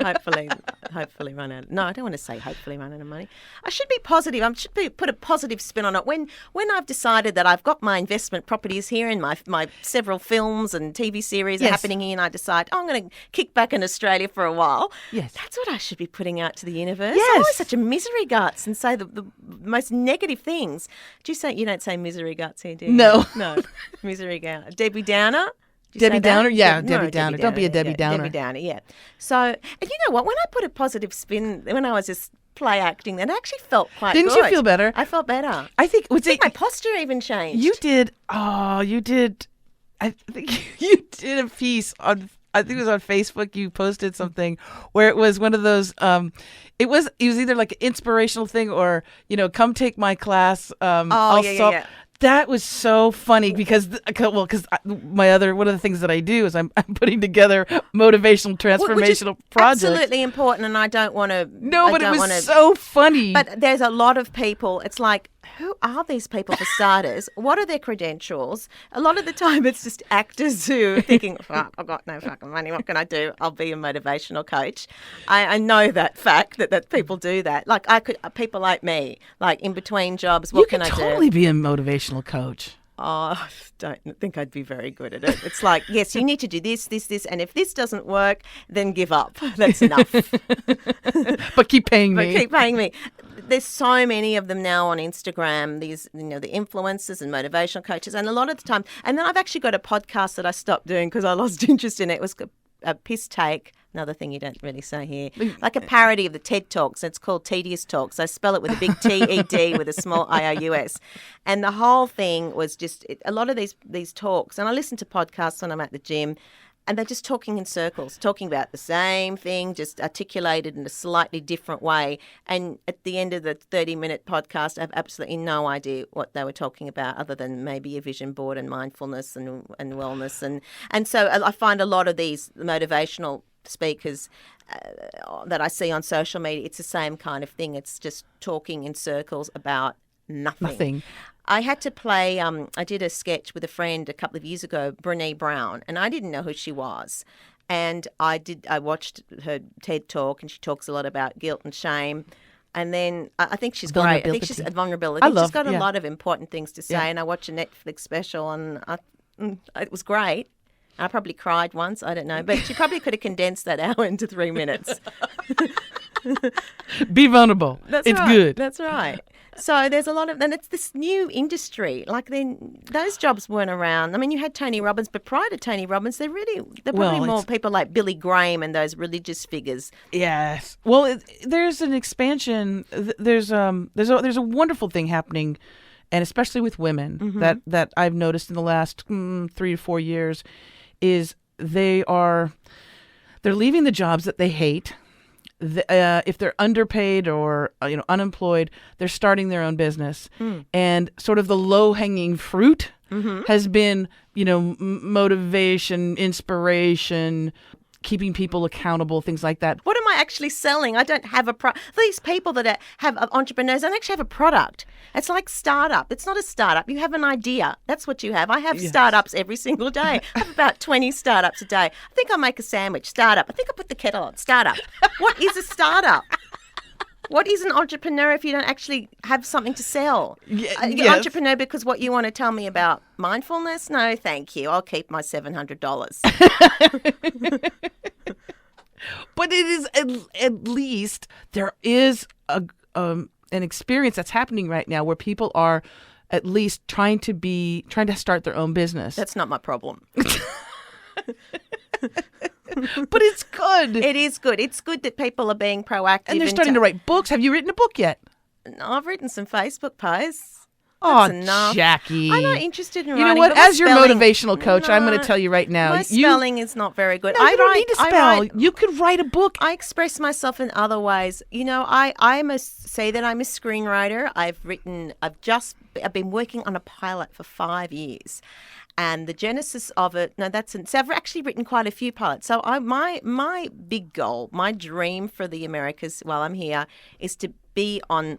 Hopefully run out. No, I don't want to say hopefully run out of money. I should be positive. I should put a positive spin on it. When I've decided that I've got my investment properties here and my several films and TV series are happening here, and I decide I'm going to kick back in Australia for a while. Yes, that's what I should be putting out to the universe. Yes. I'm always such a misery guts and say the most negative things. You don't say misery guts here, do you? No. Misery guts. Debbie Downer? Debbie Downer? Yeah, No, Debbie Downer. Don't be a Debbie Downer. Debbie Downer, yeah. So, and you know what? When I put a positive spin, when I was just play acting, then I actually felt quite good. Didn't you feel better? I felt better. I think my posture even changed. You did. I think you did a piece on, I think it was on Facebook. You posted something where it was one of those, it was either like an inspirational thing or, come take my class. Yeah. That was so funny because one of the things that I do is I'm putting together motivational, transformational projects. Absolutely important, and I don't want to. No, but it was so funny. But there's a lot of people. It's like who are these people for starters? What are their credentials? A lot of the time it's just actors who are thinking, fuck, I've got no fucking money. What can I do? I'll be a motivational coach. I know that fact that people do that. Like people like me, like in between jobs, what can I do? You could totally be a motivational coach. Oh, I don't think I'd be very good at it. It's like, yes, you need to do this, and if this doesn't work, then give up. That's enough. But keep paying me. But keep paying me. There's so many of them now on Instagram, these, the influencers and motivational coaches, and a lot of the time, and then I've actually got a podcast that I stopped doing because I lost interest in it. It was a piss take. Another thing you don't really say here. Like a parody of the TED Talks. It's called Tedious Talks. I spell it with a big T-E-D with a small I-O-U-S. And the whole thing was just a lot of these talks. And I listen to podcasts when I'm at the gym. And they're just talking in circles, talking about the same thing, just articulated in a slightly different way. And at the end of the 30-minute podcast, I have absolutely no idea what they were talking about other than maybe a vision board and mindfulness and wellness. And so I find a lot of these motivational speakers that I see on social media, it's the same kind of thing. It's just talking in circles about nothing. I had to play, I did a sketch with a friend a couple of years ago, Brené Brown, and I didn't know who she was. And I watched her TED Talk, and she talks a lot about guilt and shame. And then I think she's great. I think she's vulnerability. She's got a lot of important things to say. Yeah. And I watched a Netflix special, and it was great. I probably cried once, I don't know. But she probably could have condensed that hour into 3 minutes. Be vulnerable. It's right. Good. That's right. So there's a lot of, and it's this new industry. Like those jobs weren't around. I mean, you had Tony Robbins, but prior to Tony Robbins, they're probably more people like Billy Graham and those religious figures. Yes. Well, there's an expansion. There's a wonderful thing happening, and especially with women that I've noticed in the last 3 to 4 years, is they're leaving the jobs that they hate. If they're underpaid or unemployed, they're starting their own business, and sort of the low-hanging fruit has been motivation, inspiration, keeping people accountable, things like that. What am I actually selling? I don't have a These people that have entrepreneurs don't actually have a product. It's like startup. It's not a startup. You have an idea. That's what you have. I have startups every single day. I have about 20 startups a day. I think I'll make a sandwich. Startup. I think I'll put the kettle on. Startup. What is a startup? What is an entrepreneur if you don't actually have something to sell? You're an entrepreneur because what you want to tell me about mindfulness? No, thank you. I'll keep my $700. But it is at least there is an experience that's happening right now where people are at least trying to start their own business. That's not my problem. But it's good. It is good. It's good that people are being proactive. And they're starting to write books. Have you written a book yet? No, I've written some Facebook posts. Oh, That's enough. Jackie. I'm not interested in writing. You know what? As your motivational coach, I'm going to tell you right now. My spelling is not very good. No, you don't need to spell. You could write a book. I express myself in other ways. I must say that I'm a screenwriter. I've been working on a pilot for 5 years. And the genesis of it, so I've actually written quite a few pilots. So my big goal, my dream for the Americas while I'm here is to be on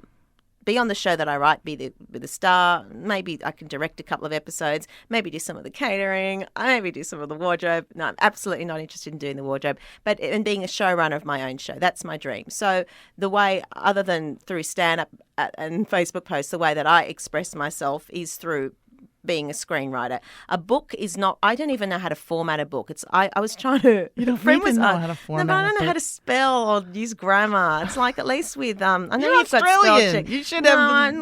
the show that I write, be the star. Maybe I can direct a couple of episodes, maybe do some of the catering, maybe do some of the wardrobe. No, I'm absolutely not interested in doing the wardrobe, but in being a showrunner of my own show. That's my dream. So the way, other than through stand-up and Facebook posts, the way that I express myself is through being a screenwriter. A book is not, I don't even know how to format a book. I was trying to, you don't even know how to format but I don't know how to spell or use grammar. It's like, at least with, I know you're you've got spell check. You should have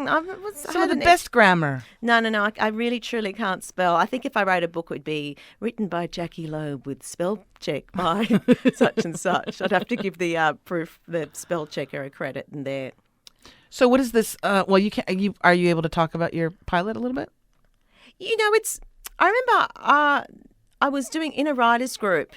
some of the best grammar. No, I really truly can't spell. I think if I wrote a book, it would be written by Jackie Loeb with spell check by such and such. I'd have to give the the spell checker a credit in there. So what is this, are you able to talk about your pilot a little bit? I remember I was doing in a writer's group,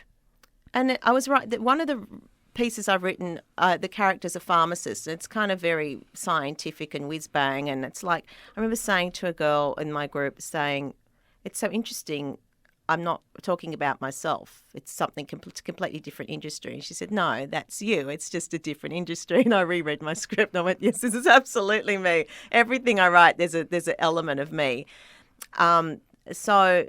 and I was right that one of the pieces I've written, the character's a pharmacist. It's kind of very scientific and whiz-bang, and it's like, I remember saying to a girl in my group, it's so interesting, I'm not talking about myself. It's something completely different industry. And she said, no, that's you. It's just a different industry. And I reread my script and I went, yes, this is absolutely me. Everything I write, there's an element of me. So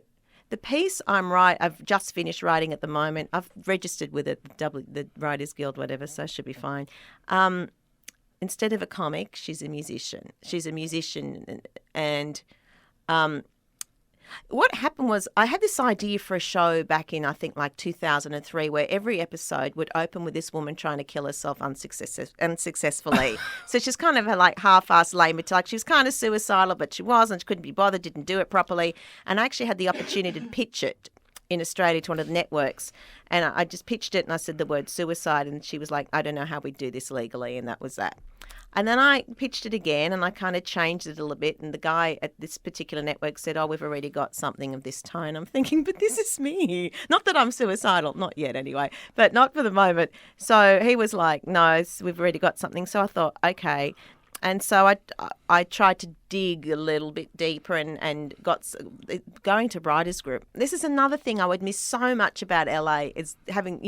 the piece I've just finished writing at the moment. I've registered with it, the Writers Guild, whatever, so I should be fine. Instead of a comic, she's a musician. And what happened was I had this idea for a show back in, I think, like 2003, where every episode would open with this woman trying to kill herself unsuccessfully. So she's kind of like half-assed lame. Like she was kind of suicidal, but she wasn't. She couldn't be bothered, didn't do it properly. And I actually had the opportunity to pitch it in Australia to one of the networks. And I just pitched it and I said the word suicide. And she was like, I don't know how we do this legally. And that was that. And then I pitched it again and I kind of changed it a little bit. And the guy at this particular network said, we've already got something of this tone. I'm thinking, but this is me. Not that I'm suicidal. Not yet anyway, but not for the moment. So he was like, no, we've already got something. So I thought, okay. And so I tried to dig a little bit deeper and got going to writers group. This is another thing I would miss so much about LA is having,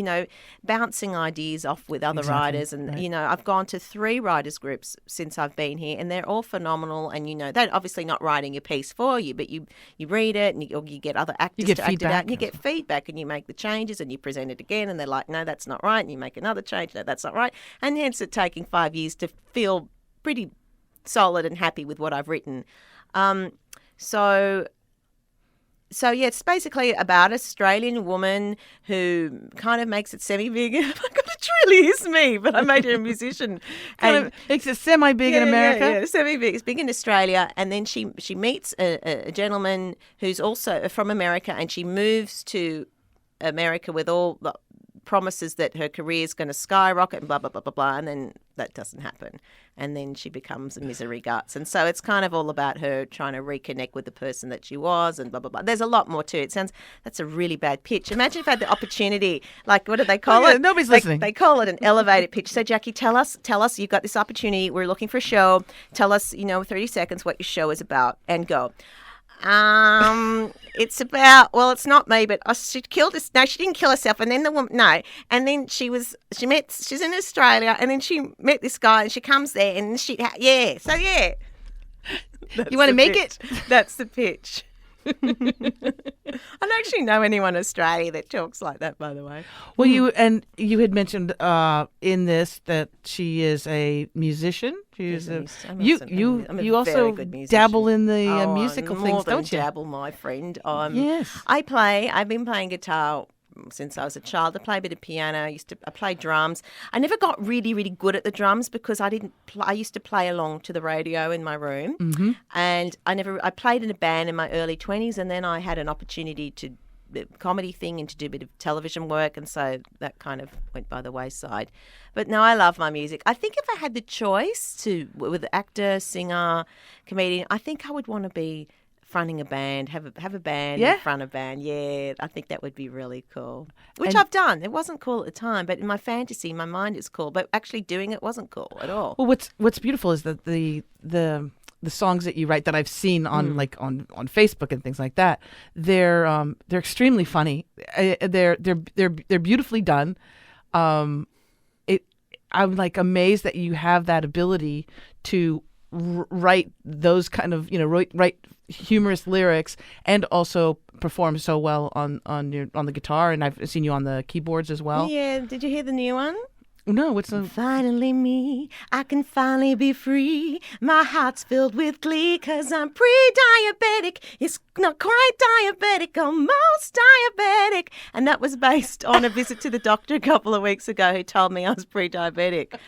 bouncing ideas off with other writers. And, right. I've gone to 3 writers groups since I've been here and they're all phenomenal. And, they're obviously not writing a piece for you, but you read it and you get other actors to act it out and you get feedback and you make the changes and you present it again and they're like, no, that's not right. And you make another change. No, that's not right. And hence it taking 5 years to feel pretty solid and happy with what I've written. So yeah, it's basically about an Australian woman who kind of makes it semi-big. Oh my God, it really is me, but I made her a musician. Kind of makes it semi-big in America? Yeah, semi-big. It's big in Australia. And then she meets a gentleman who's also from America and she moves to America with all the promises that her career is going to skyrocket and blah, blah, blah, blah, blah. And then that doesn't happen. And then she becomes a misery guts. And so it's kind of all about her trying to reconnect with the person that she was and blah, blah, blah. There's a lot more to it. That's a really bad pitch. Imagine if I had the opportunity, like, what do they call it? Nobody's listening. They call it an elevated pitch. So, Jackie, tell us, you've got this opportunity. We're looking for a show. Tell us, 30 seconds what your show is about and go. It's about, it's not me, but she killed us. No, she didn't kill herself. And then the woman, no. And then she's in Australia and then she met this guy and she comes there and yeah. So yeah. You want to make it? That's the pitch. I don't actually know anyone in Australia that talks like that, by the way. Well, you had mentioned in this that she is a musician. You also dabble in the musical things, don't you? Dabble, my friend. Yes. I've been playing guitar since I was a child. I play a bit of piano. I play drums. I never got really, really good at the drums because I used to play along to the radio in my room. Mm-hmm. And I played in a band in my early 20s and then I had an opportunity to the comedy thing and to do a bit of television work, and so that kind of went by the wayside. But no, I love my music. I think if I had the choice with actor, singer, comedian, I think I would want to be fronting a band, have a band, in front of a band. Yeah, I think that would be really cool. Which I've done. It wasn't cool at the time, but in my fantasy, my mind is cool. But actually doing it wasn't cool at all. Well, what's beautiful is that the songs that you write that I've seen on on Facebook and things like that, they're extremely funny. They're beautifully done. I'm like amazed that you have that ability to write those kind of write humorous lyrics and also perform so well on the guitar, and I've seen you on the keyboards as well. Yeah, did you hear the new one? No, what's the... Finally me, I can finally be free. My heart's filled with glee, 'cause I'm pre-diabetic. It's not quite diabetic, almost diabetic. And that was based on a visit to the doctor a couple of weeks ago who told me I was pre-diabetic.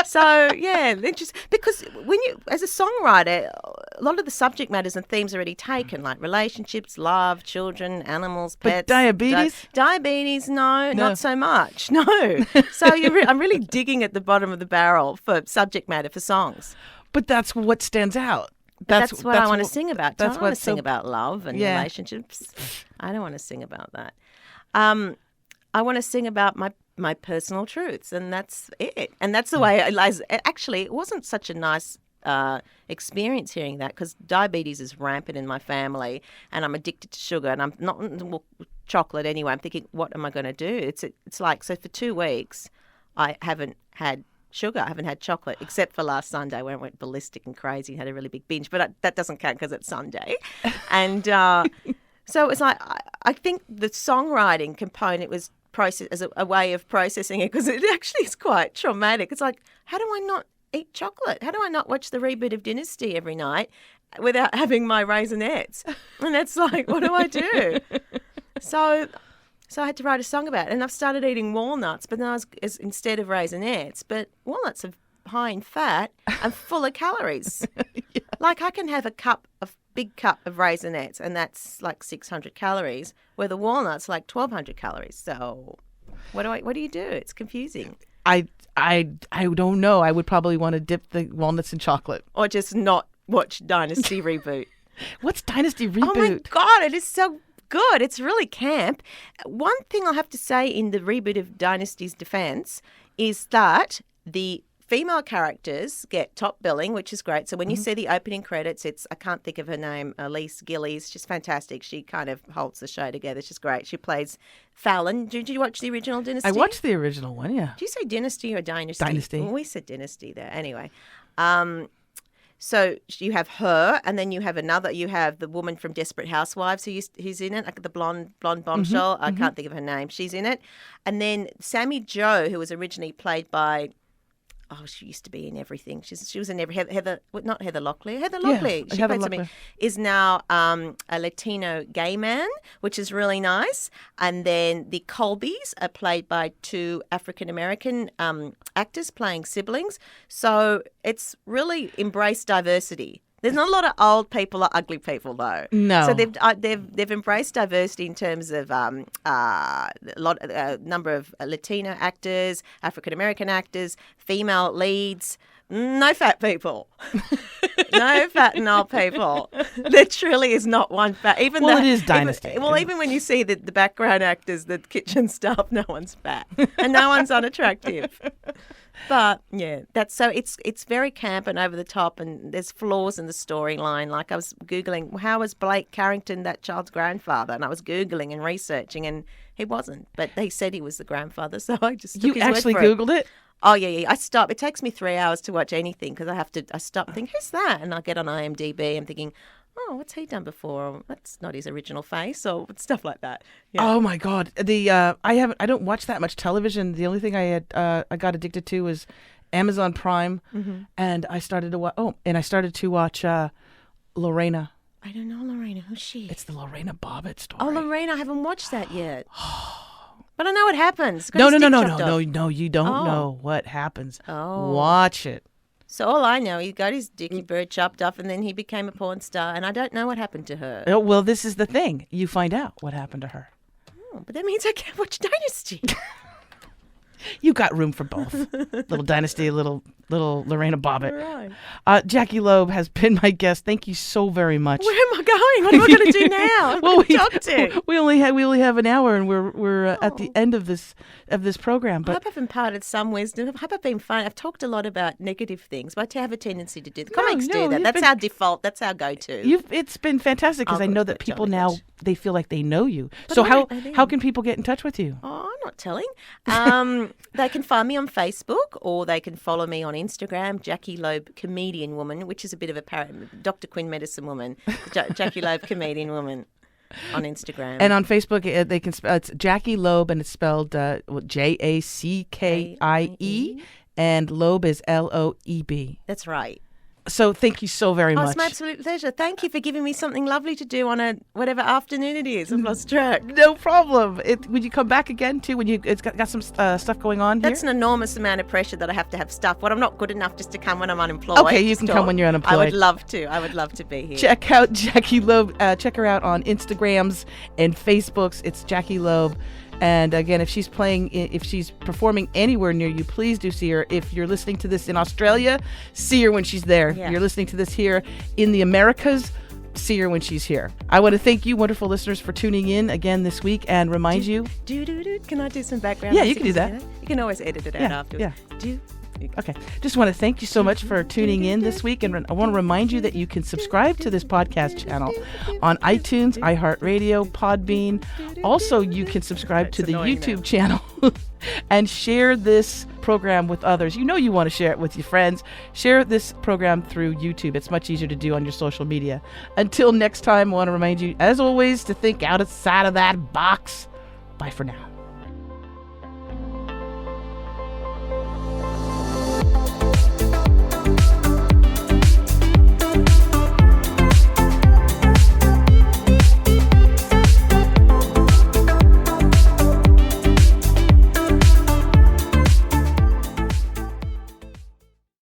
So, yeah, because when you, as a songwriter, a lot of the subject matters and themes are already taken, like relationships, love, children, animals, pets. But diabetes? Diabetes, no, not so much, no. So I'm really digging at the bottom of the barrel for subject matter for songs. But that's what stands out. That's what I want to sing about. I don't want to sing about love and relationships. I don't want to sing about that. I want to sing about my personal truths, and that's it. And that's the way actually, it wasn't such a nice experience hearing that, because diabetes is rampant in my family, and I'm addicted to sugar, and I'm not chocolate anyway. I'm thinking, what am I going to do? It's like, so for 2 weeks, I haven't had sugar. I haven't had chocolate, except for last Sunday when I went ballistic and crazy and had a really big binge. But that doesn't count because it's Sunday. And so it's like, I think the songwriting component was process as a way of processing it, because it actually is quite traumatic. It's like, how do I not eat chocolate? How do I not watch the reboot of Dynasty every night without having my Raisinets? And it's like, what do I do? So I had to write a song about it, and I've started eating walnuts, but then instead of Raisinets. But walnuts are high in fat and full of calories. Yeah. Like, I can have a big cup of Raisinets, and that's like 600 calories, where the walnuts are like 1,200 calories. So what do you do? It's confusing. I don't know. I would probably want to dip the walnuts in chocolate. Or just not watch Dynasty Reboot. What's Dynasty Reboot? Oh my God, it is so good. It's really camp. One thing I'll have to say in the reboot of Dynasty's defense is that the female characters get top billing, which is great. So when you see the opening credits, I can't think of her name, Elise Gillies. She's fantastic. She kind of holds the show together. She's great. She plays Fallon. Did you watch the original Dynasty? I watched the original one, yeah. Did you say Dynasty or Dynasty? Dynasty. Well, we said Dynasty there. Anyway. So you have her, and then you have the woman from Desperate Housewives who's in it, like the blonde bombshell. I can't think of her name. She's in it. And then Sammy Jo, who was originally played by, she used to be in everything. She was in Heather Locklear. Heather Locklear. Yeah, she played something. Is now a Latino gay man, which is really nice. And then the Colbys are played by 2 African American actors playing siblings. So it's really embraced diversity. There's not a lot of old people or ugly people, though. No. So they've embraced diversity in terms of number of Latino actors, African American actors, female leads. No fat people. No fat and old people. There truly is not one fat. It is Dynasty. Even when you see the background actors, the kitchen staff, no one's fat and no one's unattractive. But yeah, it's very camp and over the top, and there's flaws in the storyline. Like, I was Googling, how was Blake Carrington that child's grandfather? And I was Googling and researching, and he wasn't. But they said he was the grandfather, so I just took his word for it. You actually Googled it? Oh, yeah. I stop. It takes me 3 hours to watch anything because I stop and think, who's that? And I get on IMDb. I'm thinking, oh, what's he done before? That's not his original face, or stuff like that. Yeah. Oh my God! I don't watch that much television. The only thing I got addicted to was Amazon Prime, and I started to watch. I started to watch Lorena. I don't know Lorena. Who's she? It's the Lorena Bobbitt story. Oh, Lorena! I haven't watched that yet. But I know what happens. No, you don't know what happens. Oh. Watch it. So all I know, he got his dicky bird chopped off, and then he became a porn star, and I don't know what happened to her. Oh, well, this is the thing. You find out what happened to her. Oh, but that means I can't watch Dynasty. You got room for both. Little Dynasty, little Lorena Bobbitt. Right. Jackie Loeb has been my guest. Thank you so very much. Where am I going? What am I going to do now? Well, we only have an hour, and we're at the end of this program. But I hope I've imparted some wisdom. I hope I've been fun. I've talked a lot about negative things, but I have a tendency to do the comics do that. That's our default. That's our go-to. It's been fantastic because I know that people now they feel like they know you. But so how can people get in touch with you? Oh, I'm not telling. They can find me on Facebook, or they can follow me on Instagram, Jackie Loeb Comedian Woman, which is a bit of a parrot, Dr. Quinn Medicine Woman, Jackie Loeb Comedian Woman on Instagram. And on Facebook, they can it's Jackie Loeb, and it's spelled Jackie, and Loeb is Loeb. That's right. So thank you so very much. It's my absolute pleasure. Thank you for giving me something lovely to do on a whatever afternoon it is. I've lost track. No problem. Would you come back again too when it's got some stuff going on here? That's an enormous amount of pressure that I have to have stuff. What I'm not good enough just to come when I'm unemployed. Okay, you can come when you're unemployed. I would love to be here. Check out Jackie Loeb. Check her out on Instagrams and Facebooks. It's Jackie Loeb. And again, if she's performing anywhere near you, please do see her. If you're listening to this in Australia, see her when she's there. Yeah. If you're listening to this here in the Americas, see her when she's here. I want to thank you, wonderful listeners, for tuning in again this week, and remind you. Can I do some background? Yeah, you can do that. You can always edit it out afterwards. Yeah. Okay. Just want to thank you so much for tuning in this week. And I want to remind you that you can subscribe to this podcast channel on iTunes, iHeartRadio, Podbean. Also, you can subscribe to the YouTube channel and share this program with others. You know you want to share it with your friends. Share this program through YouTube. It's much easier to do on your social media. Until next time, I want to remind you, as always, to think outside of that box. Bye for now.